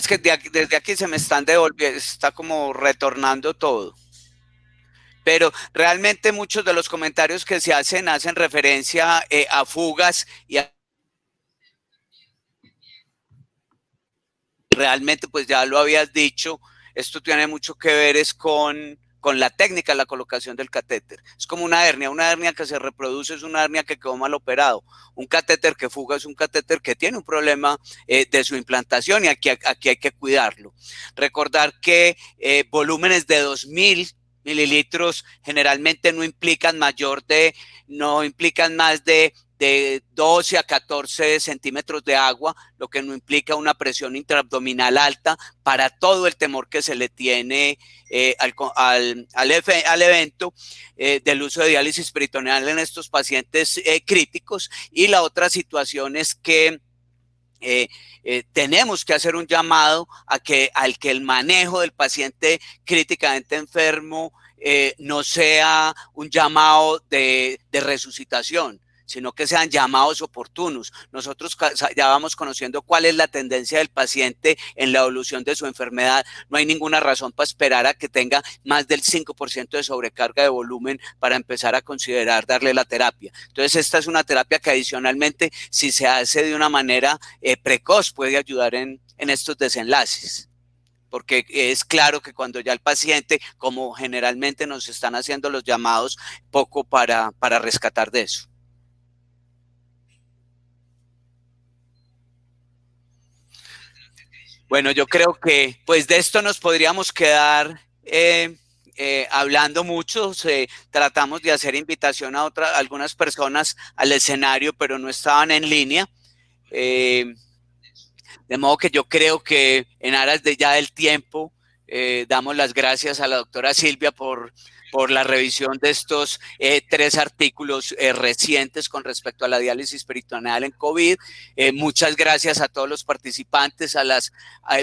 que desde aquí se me están devolviendo, está como retornando todo. Pero realmente muchos de los comentarios que se hacen referencia a fugas y realmente pues ya lo habías dicho, esto tiene mucho que ver es con la técnica de la colocación del catéter. Es como una hernia que se reproduce es una hernia que quedó mal operado. Un catéter que fuga es un catéter que tiene un problema de su implantación y aquí hay que cuidarlo. Recordar que volúmenes de 2000 mililitros generalmente no implican más de 12 a 14 centímetros de agua, lo que no implica una presión intraabdominal alta para todo el temor que se le tiene al evento del uso de diálisis peritoneal en estos pacientes críticos. Y la otra situación es que tenemos que hacer un llamado al que el manejo del paciente críticamente enfermo no sea un llamado de resucitación, sino que sean llamados oportunos. Nosotros ya vamos conociendo cuál es la tendencia del paciente en la evolución de su enfermedad. No hay ninguna razón para esperar a que tenga más del 5% de sobrecarga de volumen para empezar a considerar darle la terapia. Entonces, esta es una terapia que adicionalmente, si se hace de una manera precoz, puede ayudar en estos desenlaces. Porque es claro que cuando ya el paciente, como generalmente nos están haciendo los llamados, poco para rescatar de eso. Bueno, yo creo que pues de esto nos podríamos quedar hablando mucho. Tratamos de hacer invitación a algunas personas al escenario, pero no estaban en línea. De modo que yo creo que en aras de ya del tiempo, damos las gracias a la doctora Silvia por la revisión de estos 3 artículos recientes con respecto a la diálisis peritoneal en COVID. Muchas gracias a todos los participantes,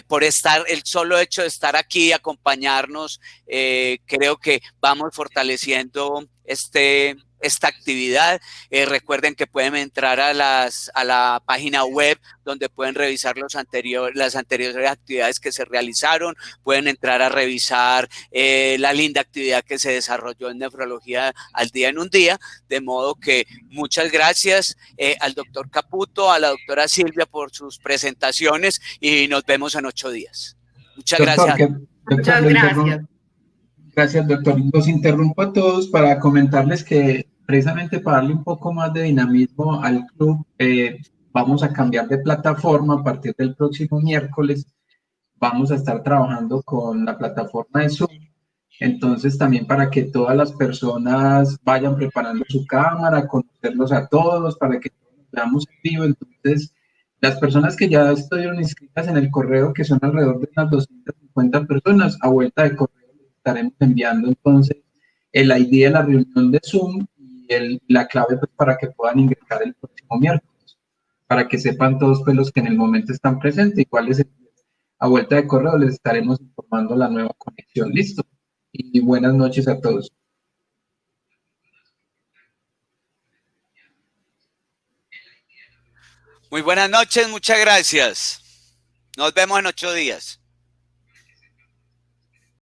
por el solo hecho de estar aquí y acompañarnos. Creo que vamos fortaleciendo esta actividad. Recuerden que pueden entrar a la página web donde pueden revisar las anteriores actividades que se realizaron, pueden entrar a revisar la linda actividad que se desarrolló en Nefrología al Día en un Día, de modo que muchas gracias al doctor Caputo, a la doctora Silvia por sus presentaciones y nos vemos en 8 días. Muchas gracias. Muchas gracias. Gracias, doctor. Los interrumpo a todos para comentarles que precisamente para darle un poco más de dinamismo al club, vamos a cambiar de plataforma a partir del próximo miércoles. Vamos a estar trabajando con la plataforma de Zoom. Entonces, también para que todas las personas vayan preparando su cámara, conocerlos a todos, para que veamos en vivo. Entonces, las personas que ya estuvieron inscritas en el correo, que son alrededor de unas 250 personas, a vuelta de correo les estaremos enviando entonces el ID de la reunión de Zoom y la clave pues, para que puedan ingresar el próximo miércoles, para que sepan todos pues, los que en el momento están presentes y cuál es a vuelta de correo les estaremos informando la nueva conexión. Listo. Y buenas noches a todos. Muy buenas noches, muchas gracias. Nos vemos en 8 días.